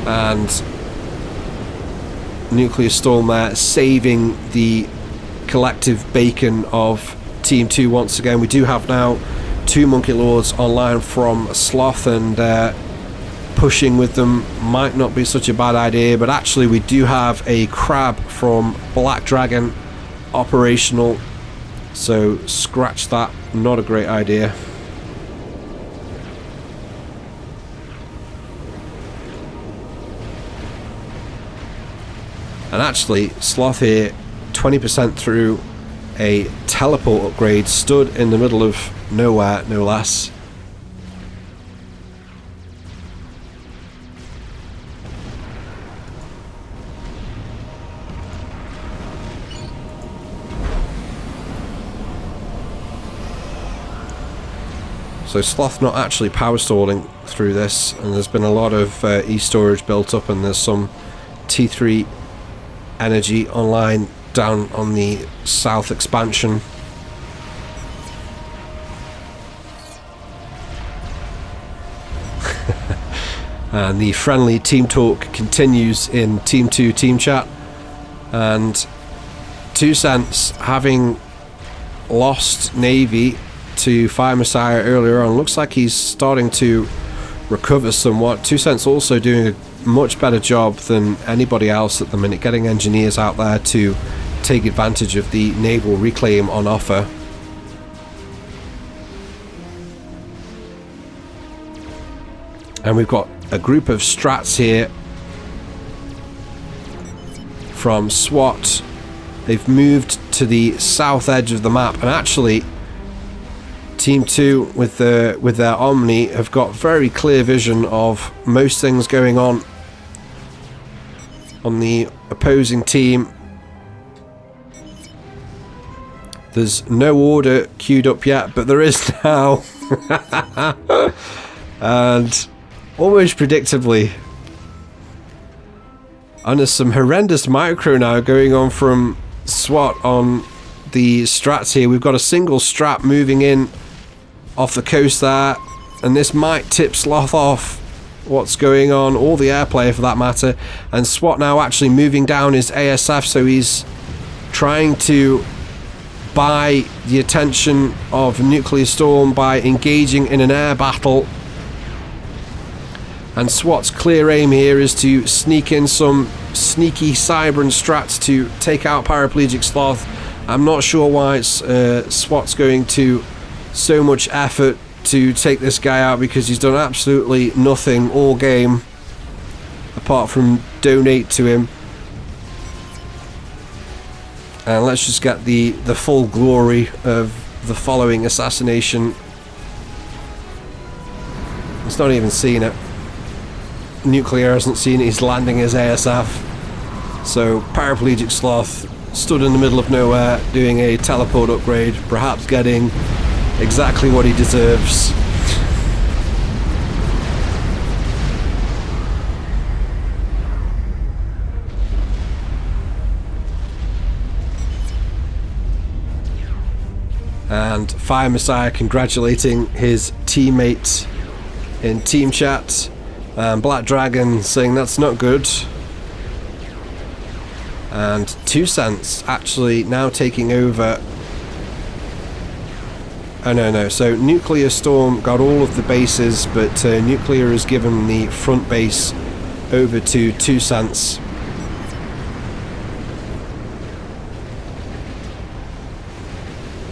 And Nuclear Storm there saving the collective bacon of Team 2 once again. We do have now 2 Monkey Lords online from Sloth, and pushing with them might not be such a bad idea, but actually we do have a Crab from Black Dragon operational, so scratch that, not a great idea. And actually, Sloth here, 20% through a teleport upgrade, stood in the middle of nowhere, no less. So Sloth not actually power stalling through this, and there's been a lot of e-storage built up, and there's some T3 energy online down on the south expansion. And the friendly team talk continues in Team 2 team chat, and 2 Cents, having lost Navy to Fire Messiah earlier on, looks like he's starting to recover somewhat. 2 Cents also doing a much better job than anybody else at the minute, getting engineers out there to take advantage of the naval reclaim on offer. And we've got a group of strats here from SWAT. They've moved to the south edge of the map, and actually Team 2 with their Omni have got very clear vision of most things going on the opposing team. There's no order queued up yet, but there is now. And almost predictably, and there's some horrendous micro now going on from SWAT on the strats here. We've got a single strat moving in off the coast there, and this might tip Sloth off what's going on, or the airplayer for that matter. And SWAT now actually moving down his ASF, so he's trying to buy the attention of Nuclear Storm by engaging in an air battle. And SWAT's clear aim here is to sneak in some sneaky Cybran strats to take out Paraplegic Sloth. I'm not sure why SWAT's going to so much effort to take this guy out, because he's done absolutely nothing all game apart from donate to him. And let's just get the full glory of the following assassination. He's not even seen it. Nuclear hasn't seen it. He's landing his ASF. So Paraplegic Sloth stood in the middle of nowhere doing a teleport upgrade, perhaps getting exactly what he deserves. And Fire Messiah congratulating his teammate in team chat, and Black Dragon saying that's not good. And 2 Cents actually now taking over. Oh no, so Nuclear Storm got all of the bases, but Nuclear has given the front base over to 2 Cents.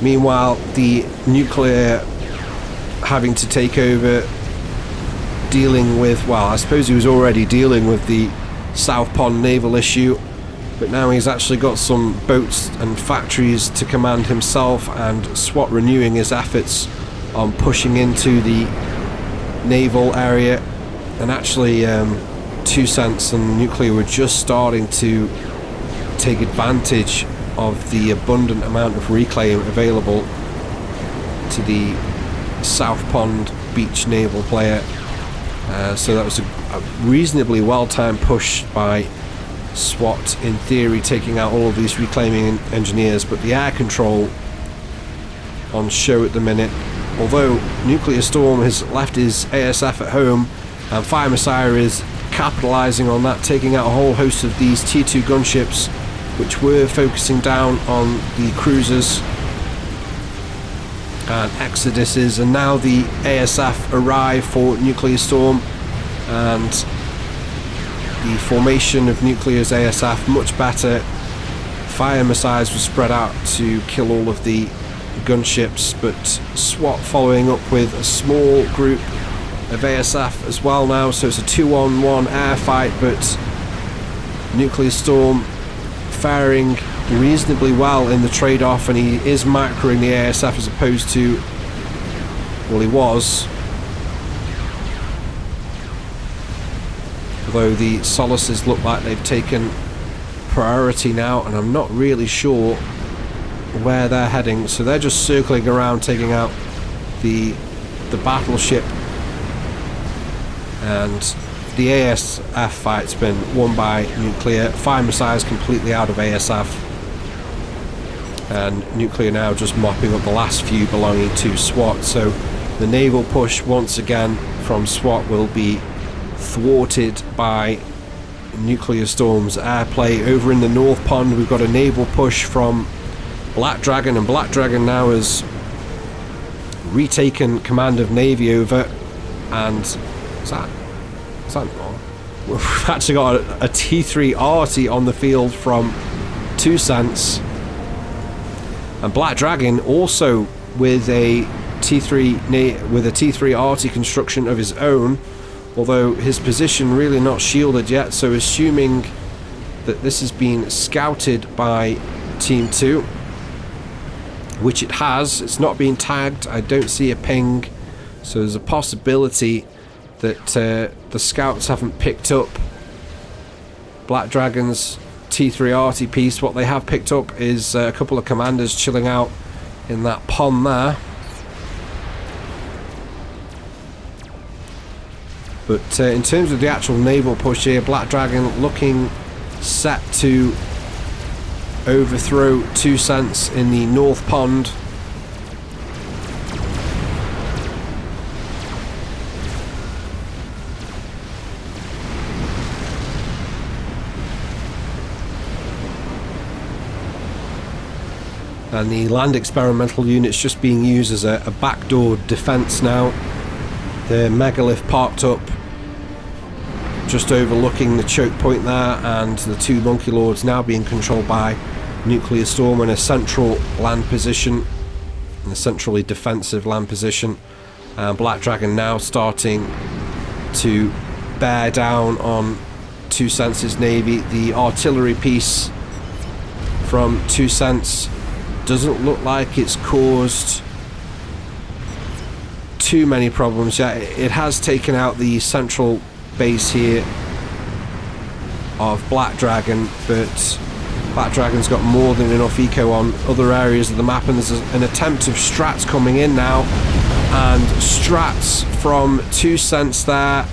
Meanwhile, the Nuclear having to take over, dealing with, well, I suppose he was already dealing with the South Pond naval issue, but now he's actually got some boats and factories to command himself, and SWAT renewing his efforts on pushing into the naval area, and actually 2 Cents and Nuclear were just starting to take advantage of the abundant amount of reclaim available to the South Pond Beach naval player. So that was a reasonably well-timed push by SWAT, in theory taking out all of these reclaiming engineers, but the air control on show at the minute. Although Nuclear Storm has left his ASF at home, and Fire Messiah is capitalising on that, taking out a whole host of these Tier 2 gunships which were focusing down on the cruisers and Exoduses, and now the ASF arrive for Nuclear Storm, and the formation of Nuclear's ASF much better. Fire Messiahs were spread out to kill all of the gunships, but SWAT following up with a small group of ASF as well now, so it's a 2-on-1 air fight, but Nuclear Storm faring reasonably well in the trade-off, and he is macroing the ASF as opposed to, well, he was, although the Solaces look like they've taken priority now, and I'm not really sure where they're heading, so they're just circling around taking out the battleship, and the ASF fight's been won by Nuclear. Fire Messiah is completely out of ASF, and Nuclear now just mopping up the last few belonging to SWAT, so the naval push once again from SWAT will be thwarted by Nuclear Storm's airplay. Over in the North Pond we've got a naval push from Black Dragon, and Black Dragon now has retaken command of Navy over, and is that we've actually got a T3 Arty on the field from 2 Cents, and Black Dragon also with a T3 Arty construction of his own, although his position really not shielded yet, so assuming that this has been scouted by Team 2, which it has, it's not been tagged, I don't see a ping, so there's a possibility that the scouts haven't picked up Black Dragon's T3 Arty piece. What they have picked up is a couple of commanders chilling out in that pond there. But in terms of the actual naval push here, Black Dragon looking set to overthrow 2 Cents in the North Pond. And the land experimental unit's just being used as a backdoor defence now. The megalith parked up just overlooking the choke point there, and the 2 Monkey Lords now being controlled by Nuclear Storm in a central land position, in a centrally defensive land position. Black Dragon now starting to bear down on 2 Cents' navy. The artillery piece from 2 Cents doesn't look like it's caused too many problems yet. It has taken out the central base here of Black Dragon, but Black Dragon's got more than enough eco on other areas of the map, and there's an attempt of strats coming in now, and strats from 2 Cents there.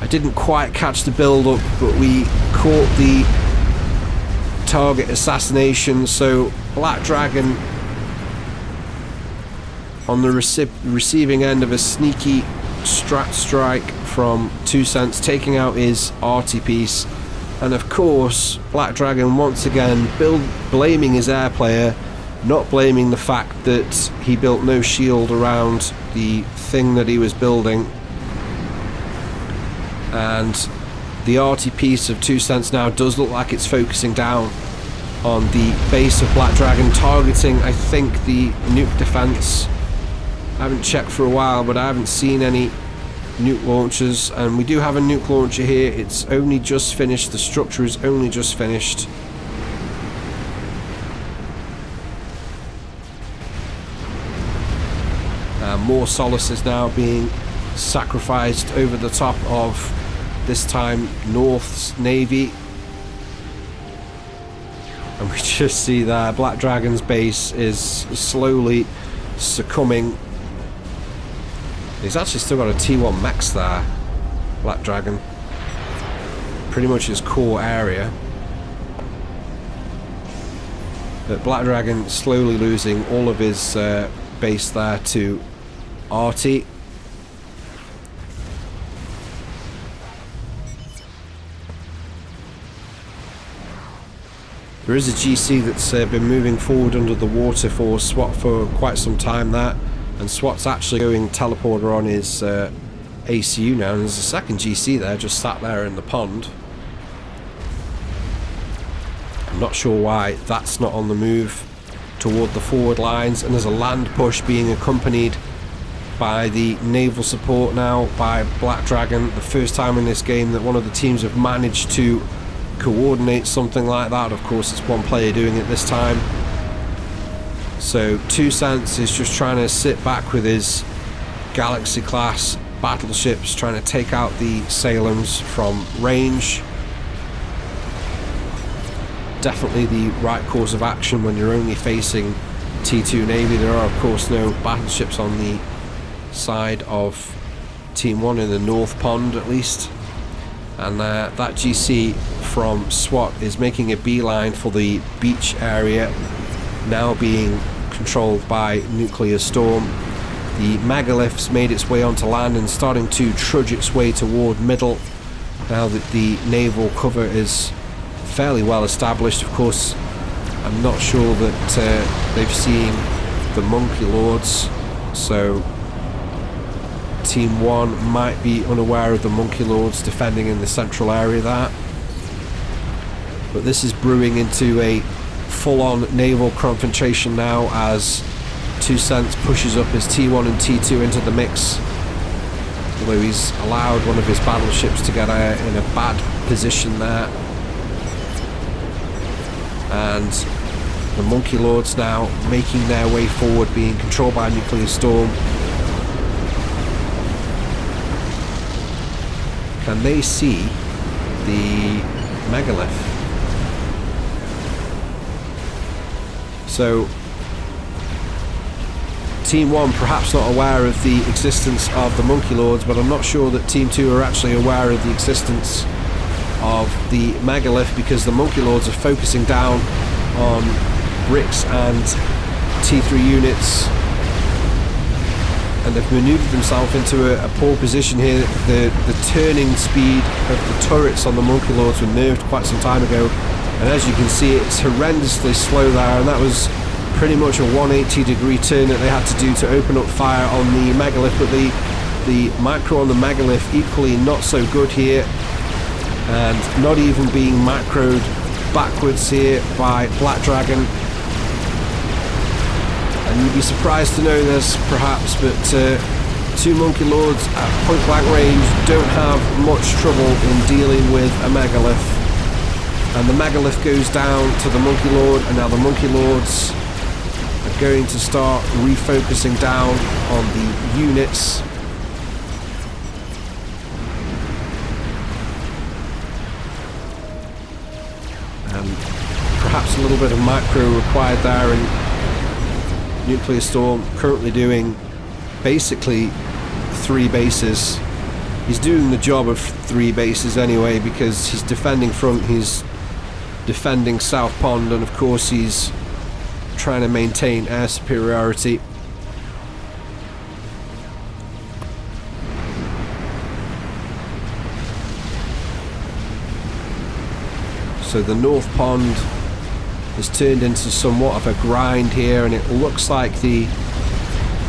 I didn't quite catch the build up, but we caught the target assassination, so Black Dragon on the receiving end of a sneaky strat strike from 2 Cents, taking out his arty piece. And of course Black Dragon once again blaming his air player, not blaming the fact that he built no shield around the thing that he was building. And the arty piece of 2 Cents now does look like it's focusing down on the base of Black Dragon, targeting, I think, the nuke defense. I haven't checked for a while, but I haven't seen any nuke launchers, and we do have a nuke launcher here. It's only just finished, the structure is only just finished. More Solaces now being sacrificed over the top of, this time, North's Navy. And we just see there Black Dragon's base is slowly succumbing. He's actually still got a T1 Max there, Black Dragon. Pretty much his core area. But Black Dragon slowly losing all of his base there to Arty. There is a GC that's been moving forward under the water for SWAT for quite some time there, and SWAT's actually going teleporter on his ACU now, and there's a second GC there just sat there in the pond. I'm not sure why that's not on the move toward the forward lines, and there's a land push being accompanied by the naval support now by Black Dragon. The first time in this game that one of the teams have managed to coordinate something like that. Of course, it's one player doing it this time. So 2 Cents is just trying to sit back with his Galaxy class battleships, trying to take out the Salems from range. Definitely the right course of action when you're only facing T2 Navy. There are of course no battleships on the side of Team 1 in the North Pond at least. And that GC from SWAT is making a beeline for the beach area, now being controlled by Nuclear Storm. The Megalith's made its way onto land and starting to trudge its way toward middle, now that the naval cover is fairly well established. Of course, I'm not sure that they've seen the Monkey Lords, so Team 1 might be unaware of the Monkey Lords defending in the central area there. But this is brewing into a full-on naval confrontation now as 2 Cents pushes up his T1 and T2 into the mix. Although he's allowed one of his battleships to get in a bad position there. And the Monkey Lords now making their way forward, being controlled by Nuclear Storm. Can they see the Megalith? So Team 1 perhaps not aware of the existence of the Monkey Lords, but I'm not sure that Team 2 are actually aware of the existence of the Megalith, because the Monkey Lords are focusing down on bricks and T3 units, and they've manoeuvred themselves into a poor position here. The turning speed of the turrets on the Monkey Lords were nerfed quite some time ago, and as you can see it's horrendously slow there, and that was pretty much a 180-degree turn that they had to do to open up fire on the Megalith. But the micro on the Megalith equally not so good here, and not even being macroed backwards here by Black Dragon. And you'd be surprised to know this perhaps, but 2 Monkey Lords at point blank range don't have much trouble in dealing with a Megalith. And the Megalith goes down to the Monkey Lord, and now the Monkey Lords are going to start refocusing down on the units. And perhaps a little bit of micro required there, and Nuclear Storm currently doing basically 3 bases. He's doing the job of 3 bases anyway, because he's defending front, he's defending South Pond, and of course he's trying to maintain air superiority. So the North Pond has turned into somewhat of a grind here, and it looks like the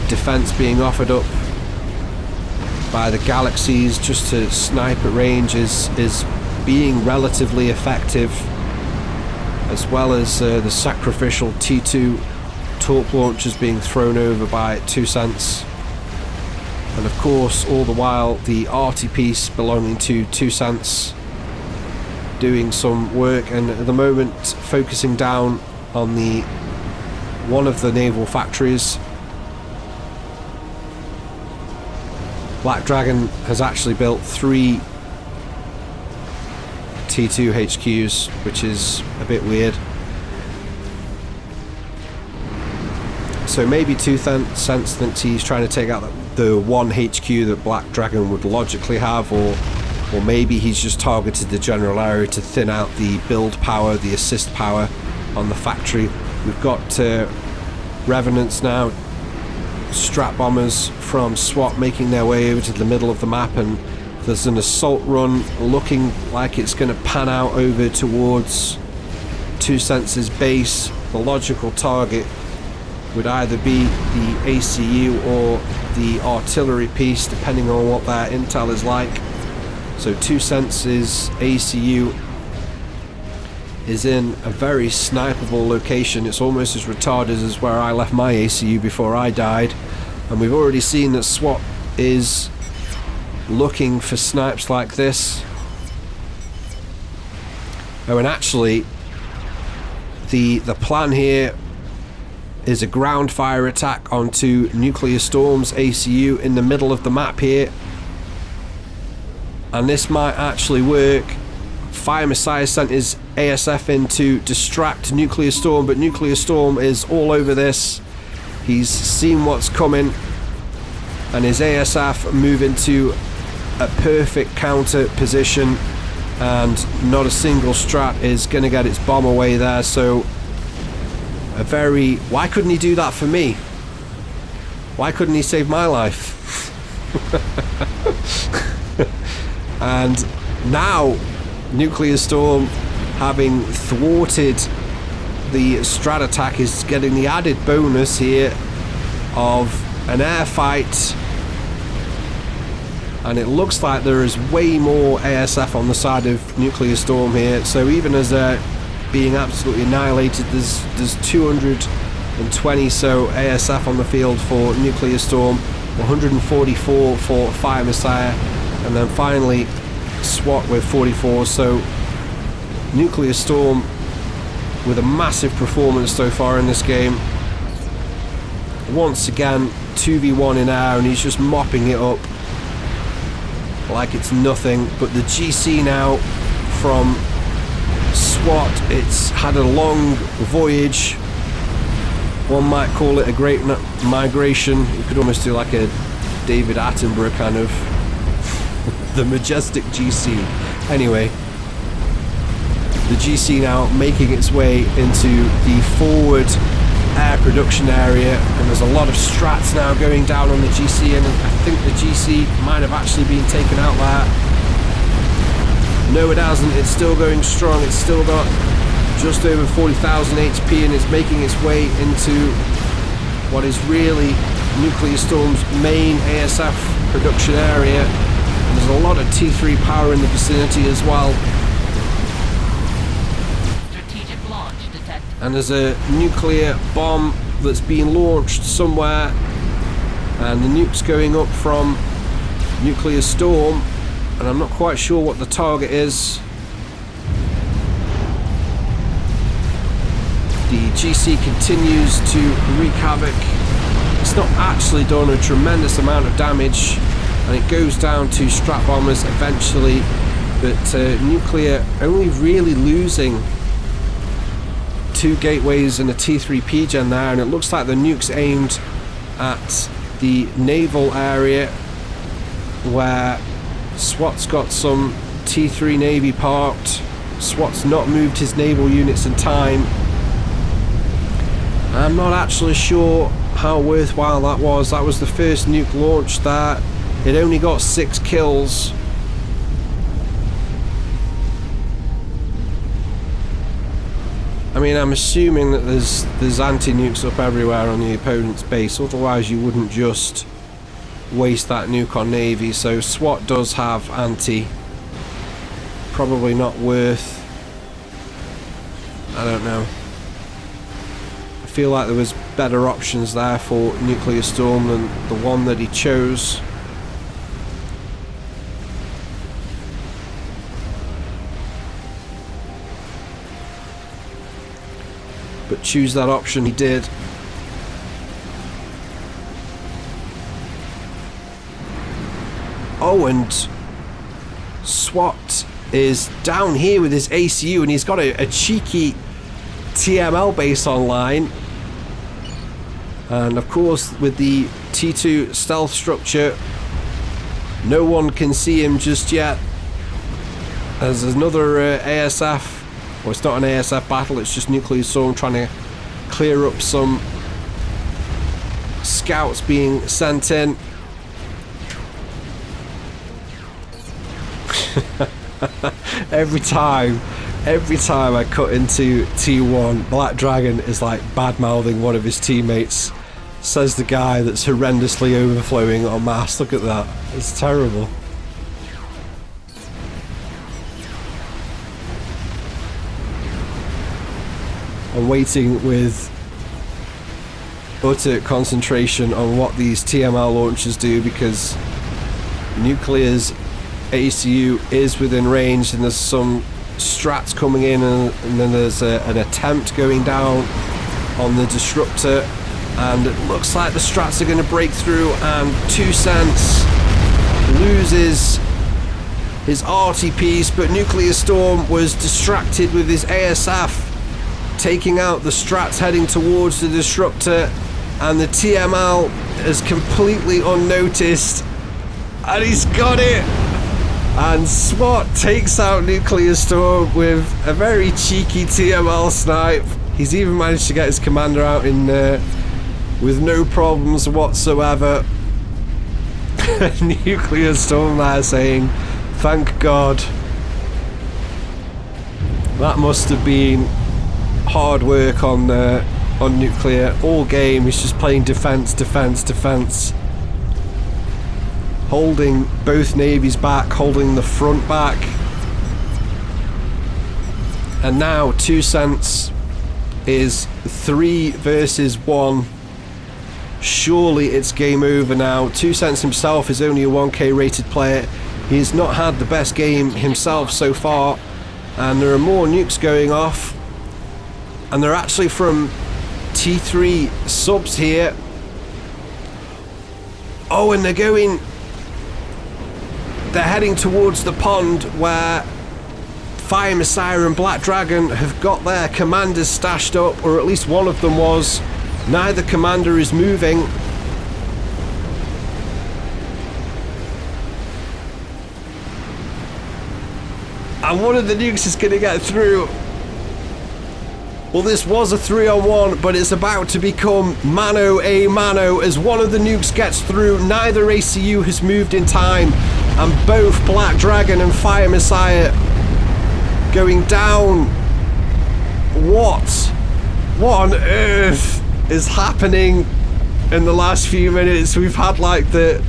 defense being offered up by the Galaxies just to snipe at range is being relatively effective, as well as the sacrificial T2 torp launchers being thrown over by 2 Cents. And of course all the while the arty piece belonging to 2 Cents doing some work, and at the moment focusing down on one of the naval factories. Black Dragon has actually built 3 T2 HQs, which is a bit weird. So maybe 2 cents thinks he's trying to take out the 1 HQ that Black Dragon would logically have, or maybe he's just targeted the general area to thin out the build power, the assist power on the factory. We've got Revenants now, strat bombers from SWAT making their way over to the middle of the map, and there's an assault run looking like it's going to pan out over towards 2 Cents' base. The logical target would either be the ACU or the artillery piece, depending on what their intel is like. So 2 Cents' ACU is in a very snipeable location. It's almost as retarded as where I left my ACU before I died, and we've already seen that SWAT is looking for snipes like this. Oh, and actually the plan here is a ground fire attack onto Nuclear Storm's ACU in the middle of the map here, and this might actually work. Fire Messiah sent his ASF in to distract Nuclear Storm, but Nuclear Storm is all over this. He's seen what's coming, and his ASF move into a perfect counter position, and not a single strat is going to get its bomb away there. So a very... Why couldn't he do that for me? Why couldn't he save my life? And now Nuclear Storm, having thwarted the strat attack, is getting the added bonus here of an air fight, and it looks like there is way more ASF on the side of Nuclear Storm here. So even as they're being absolutely annihilated, there's 220 so ASF on the field for Nuclear Storm, 144 for Fire Messiah, and then finally SWAT with 44. So Nuclear Storm with a massive performance so far in this game. Once again 2v1 in air, and he's just mopping it up like it's nothing. But the GC now from SWAT, it's had a long voyage. One might call it a great migration. You could almost do like a David Attenborough kind of the majestic GC. Anyway, the GC now making its way into the forward air production area, and there's a lot of strats now going down on the GC, and I think the GC might have actually been taken out there. No, it hasn't. It's still going strong. It's still got just over 40,000 HP, and it's making its way into what is really Nuclear Storm's main ASF production area. And there's a lot of T3 power in the vicinity as well. Strategic launch detected. And there's a nuclear bomb that's being launched somewhere, and the nuke's going up from Nuclear Storm, and I'm not quite sure what the target is. The GC continues to wreak havoc. It's not actually done a tremendous amount of damage, and it goes down to strat bombers eventually, but Nuclear only really losing 2 gateways and a T3 P-gen there, and it looks like the nuke's aimed at the naval area where SWAT's got some T3 Navy parked. SWAT's not moved his naval units in time. I'm not actually sure how worthwhile that was. That was the first nuke launch there. It only got 6 kills. I mean, I'm assuming that there's anti-nukes up everywhere on the opponent's base, otherwise you wouldn't just waste that nuke on Navy. So SWAT does have anti. Probably not worth... I don't know. I feel like there was better options there for Nuclear Storm than the one that he chose. But choose that option he did. Oh, and SWAT is down here with his ACU, and he's got a cheeky TML base online. And of course, with the T2 stealth structure, no one can see him just yet. There's another ASF, well, it's not an ASF battle, it's just Nuclear Storm trying to clear up some scouts being sent in. Every time I cut into T1, Black Dragon is like bad-mouthing one of his teammates. Says the guy that's horrendously overflowing on mass. Look at that. It's terrible. I'm waiting with utter concentration on what these TML launchers do, because Nuclear's ACU is within range, and there's some strats coming in, and then there's an attempt going down on the disruptor, and it looks like the strats are going to break through, and 2 cents loses his RT piece, but Nuclear Storm was distracted with his ASF taking out the strats heading towards the disruptor, and the TML is completely unnoticed, and he's got it. And SWAT takes out Nuclear Storm with a very cheeky TML snipe. He's even managed to get his commander out in with no problems whatsoever. Nuclear Storm there saying, "Thank God." That must have been hard work on Nuclear all game. He's just playing defense, defense, defense. Holding both navies back, holding the front back. And now 2 cents is 3 versus 1. Surely it's game over now. 2 cents himself is only a 1k rated player. He's not had the best game himself so far. And there are more nukes going off. And they're actually from T3 subs here. Oh, and they're heading towards the pond where Fire Messiah and Black Dragon have got their commanders stashed up, or at least one of them was. Neither commander is moving. And one of the nukes is going to get through. Well, this was a 3-on-1, but it's about to become mano a mano as one of the nukes gets through. Neither ACU has moved in time, and both Black Dragon and Fire Messiah going down. What on earth is happening in the last few minutes? We've had like the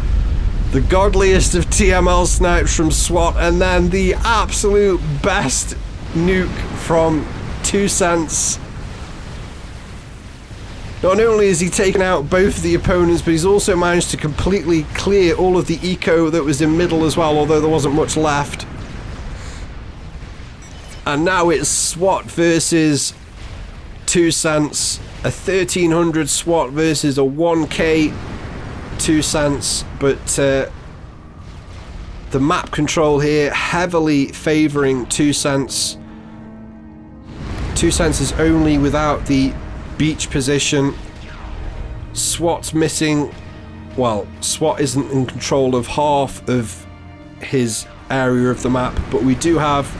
godliest of TML snipes from SWAT, and then the absolute best nuke from 2 cents. Not only has he taken out both of the opponents, but he's also managed to completely clear all of the eco that was in middle as well, although there wasn't much left. And now it's SWAT versus 2 cents. A 1300 SWAT versus a 1k 2 cents. But the map control here heavily favouring 2 cents. 2 cents is only without the beach position. SWAT's missing. Well, SWAT isn't in control of half of his area of the map, but we do have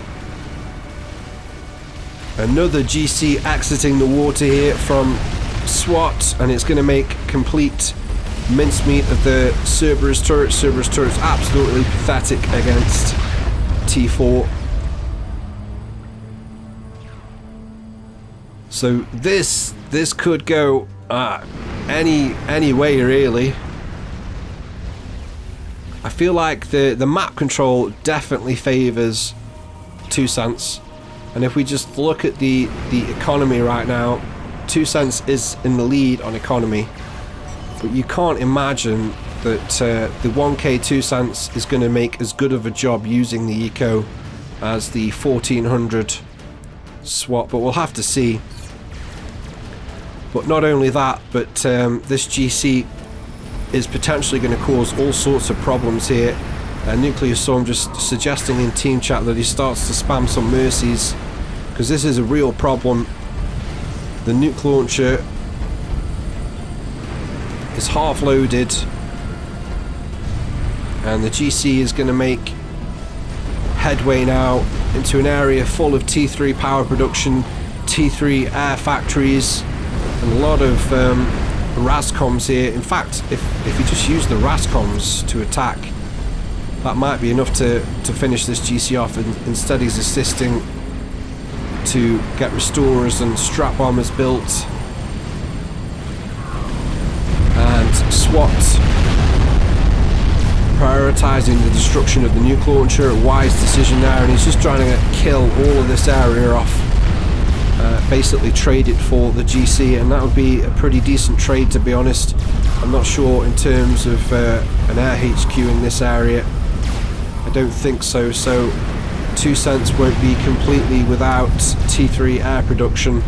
another GC exiting the water here from SWAT, and it's going to make complete mincemeat of the Cerberus turret. Cerberus turret's absolutely pathetic against T4. So this could go any way really. I feel like the map control definitely favours 2 cents, and if we just look at the economy right now, 2 cents is in the lead on economy, but you can't imagine that the 1k 2 cents is going to make as good of a job using the eco as the 1400 SWAT, but we'll have to see. But not only that, but this GC is potentially going to cause all sorts of problems here. Nuclear Storm just suggesting in team chat that he starts to spam some mercies, because this is a real problem. The nuke launcher is half loaded, and the GC is going to make headway now into an area full of T3 power production, T3 air factories, and a lot of RASCOMs here. In fact, if you just use the RASCOMs to attack, that might be enough to finish this GC off, and instead he's assisting to get restorers and strap bombers built. And SWAT prioritising the destruction of the nuke launcher, a wise decision there, and he's just trying to kill all of this area off. Basically trade it for the GC, and that would be a pretty decent trade, to be honest. I'm not sure in terms of an air HQ in this area. I don't think so, so 2 cents won't be completely without T3 air production.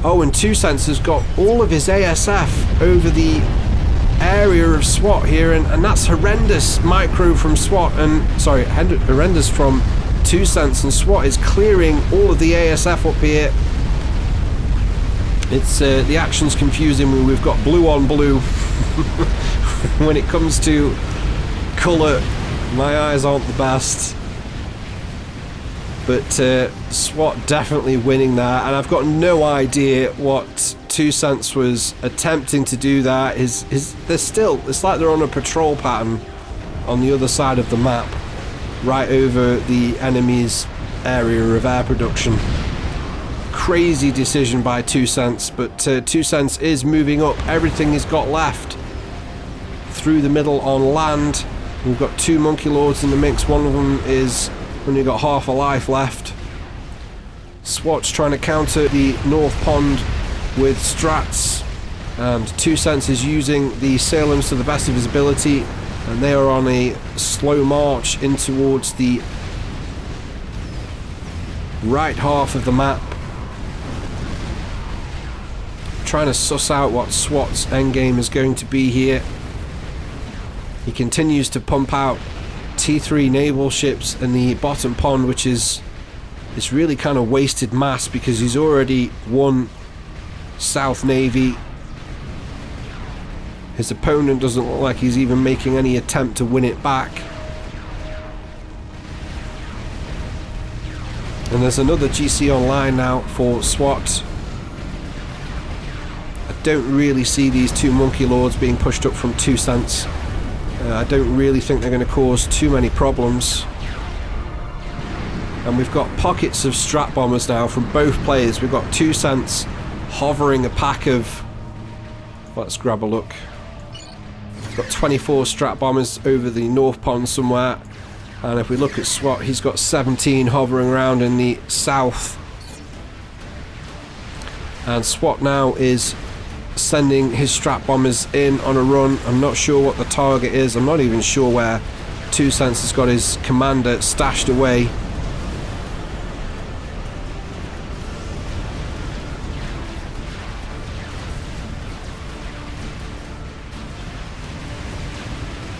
Oh, and 2 cents has got all of his ASF over the area of SWAT here, and that's horrendous micro from SWAT, and sorry, horrendous from 2 cents, and SWAT is clearing all of the ASF up here. It's the action's confusing me. We've got blue on blue. When it comes to colour, my eyes aren't the best, but SWAT definitely winning there, and I've got no idea what 2 cents was attempting to do there. It's like they're on a patrol pattern on the other side of the map, right over the enemy's area of air production. Crazy decision by 2 cents, but 2 cents is moving up everything he's got left through the middle on land. We've got 2 Monkey Lords in the mix. One of them is only got half a life left. SWAT's trying to counter the North Pond with strats, and 2 cents is using the Salems to the best of his ability, and they are on a slow march in towards the right half of the map, trying to suss out what SWAT's endgame is going to be here. He continues to pump out T3 naval ships in the bottom pond, which is this really kind of wasted mass because he's already won South Navy. His opponent doesn't look like he's even making any attempt to win it back. And there's another GC online now for SWAT. I don't really see these 2 Monkey Lords being pushed up from 2 cents. I don't really think they're going to cause too many problems. And we've got pockets of strat bombers now from both players. We've got 2 cents hovering a pack of... Let's grab a look. We've got 24 strat bombers over the North Pond somewhere. And if we look at SWAT, he's got 17 hovering around in the south. And SWAT now is sending his strat bombers in on a run. I'm not sure what the target is. I'm not even sure where 2 cents has got his commander stashed away.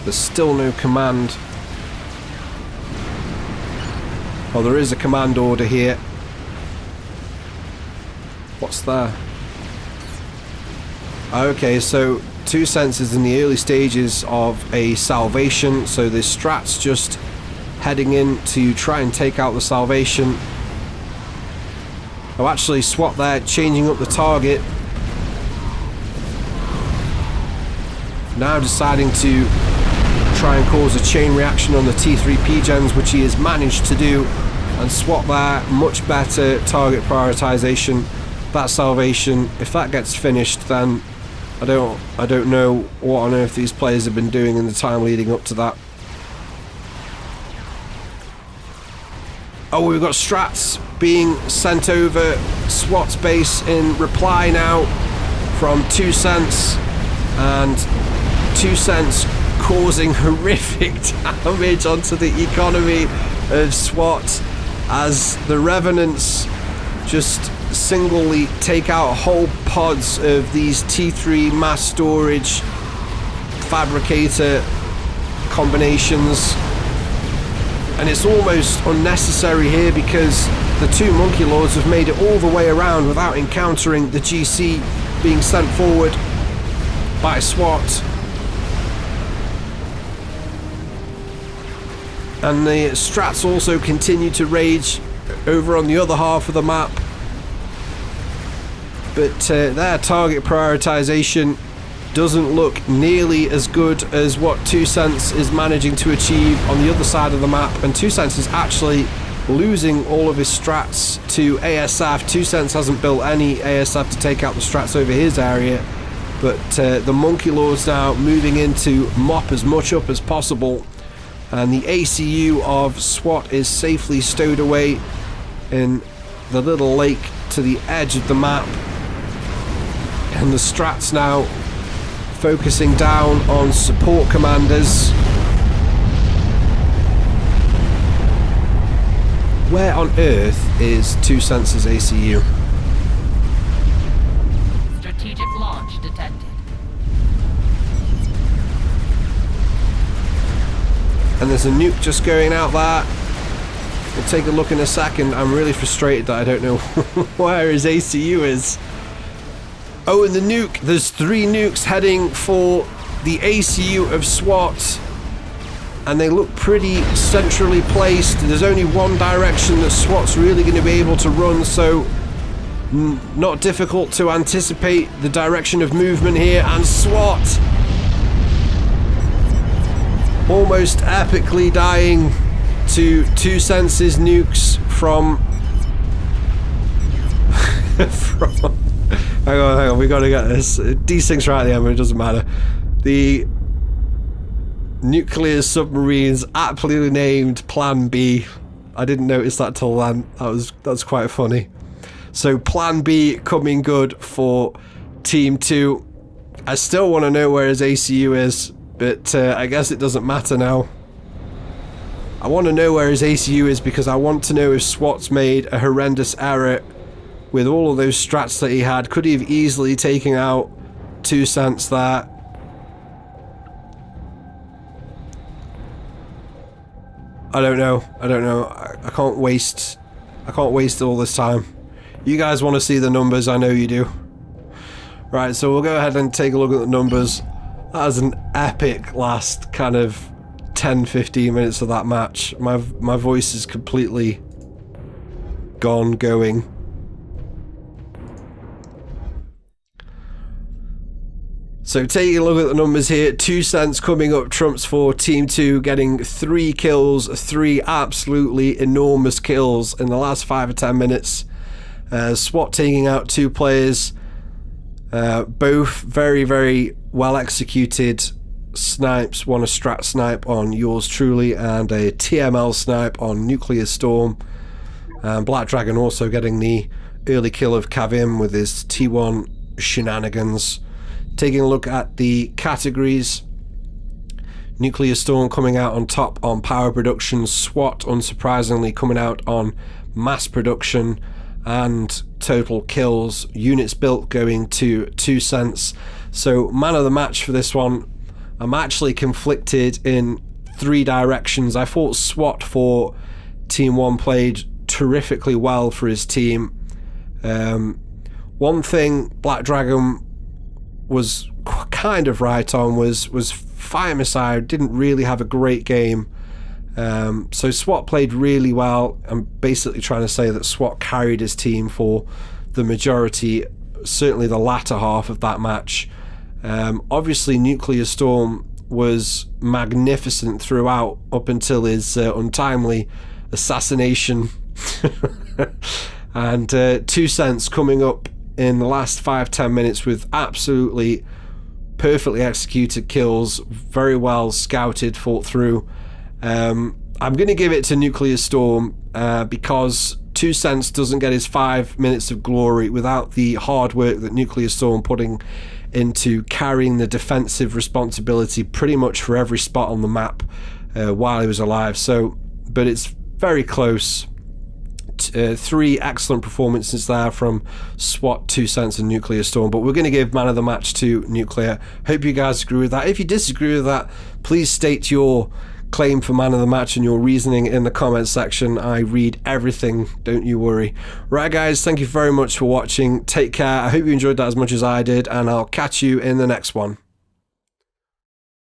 There's still no command. Oh, there is a command order here. What's there? Okay, so 2 cents is in the early stages of a salvation, so the strat's just heading in to try and take out the salvation. Oh, actually, SWAT there, changing up the target. Now deciding to try and cause a chain reaction on the T3 P-Gens, which he has managed to do. And SWAT there, much better target prioritization. That salvation, if that gets finished, then I don't know what on earth these players have been doing in the time leading up to that. Oh, we've got strats being sent over SWAT's base in reply now from 2 cents, and 2 cents causing horrific damage onto the economy of SWAT as the Revenants just singly take out whole pods of these T3 mass storage fabricator combinations. And it's almost unnecessary here because the two Monkey Lords have made it all the way around without encountering the GC being sent forward by SWAT. And the strats also continue to rage over on the other half of the map. But their target prioritization doesn't look nearly as good as what 2 Cents is managing to achieve on the other side of the map. And 2 Cents is actually losing all of his strats to ASF. 2 Cents hasn't built any ASF to take out the strats over his area. But the Monkey Lords now moving in to mop as much up as possible. And the ACU of SWAT is safely stowed away in the little lake to the edge of the map. And the strats now focusing down on support commanders. Where on earth is 2 Cents' ACU? Strategic launch detected. And there's a nuke just going out there. We'll take a look in a second. I'm really frustrated that I don't know where his ACU is. Oh, and the nuke. There's 3 nukes heading for the ACU of SWAT. And they look pretty centrally placed. There's only one direction that SWAT's really going to be able to run, so not difficult to anticipate the direction of movement here. And SWAT almost epically dying to 2 Cents' nukes from hang on, we gotta get this. These things right at the end, but it doesn't matter. The nuclear submarines aptly named Plan B. I didn't notice that till then. That's quite funny. So Plan B coming good for Team 2. I still want to know where his ACU is, but I guess it doesn't matter now. I want to know where his ACU is because I want to know if SWAT's made a horrendous error with all of those strats that he had. Could he have easily taken out 2 Cents there? I don't know. I can't waste all this time. You guys want to see the numbers, I know you do. Right, so we'll go ahead and take a look at the numbers. That was an epic last kind of 10-15 minutes of that match. My voice is completely going. So taking a look at the numbers here, 2 Cents coming up trumps for Team 2, getting 3 kills, 3 absolutely enormous kills in the last 5 or 10 minutes. SWAT taking out 2 players, both very, very well executed snipes. One a strat snipe on yours truly and a TML snipe on Nuclear Storm. Black Dragon also getting the early kill of Kavim with his T1 shenanigans. Taking a look at the categories, Nuclear Storm coming out on top on power production, SWAT unsurprisingly coming out on mass production and total kills, units built going to 2 Cents. So man of the match for this one. I'm actually conflicted in 3 directions. I thought SWAT for Team 1 played terrifically well for his team. One thing Black Dragon was kind of right on was Fire Missile didn't really have a great game. So SWAT played really well. I'm basically trying to say that SWAT carried his team for the majority, certainly the latter half of that match. Obviously Nuclear Storm was magnificent throughout up until his untimely assassination. And 2 Cents coming up in the last 5-10 minutes with absolutely perfectly executed kills, very well scouted, fought through. I'm going to give it to Nuclear Storm because 2 Cents doesn't get his 5 minutes of glory without the hard work that Nuclear Storm putting into carrying the defensive responsibility pretty much for every spot on the map while he was alive. So, but it's very close. Three excellent performances there from SWAT, 2 cents, and Nuclear Storm, but we're going to give man of the match to Nuclear. Hope you guys agree with that. If you disagree with that, please state your claim for man of the match and your reasoning in the comments section. I read everything, don't you worry. Right guys, thank you very much for watching. Take care. I hope you enjoyed that as much as I did, and I'll catch you in the next one.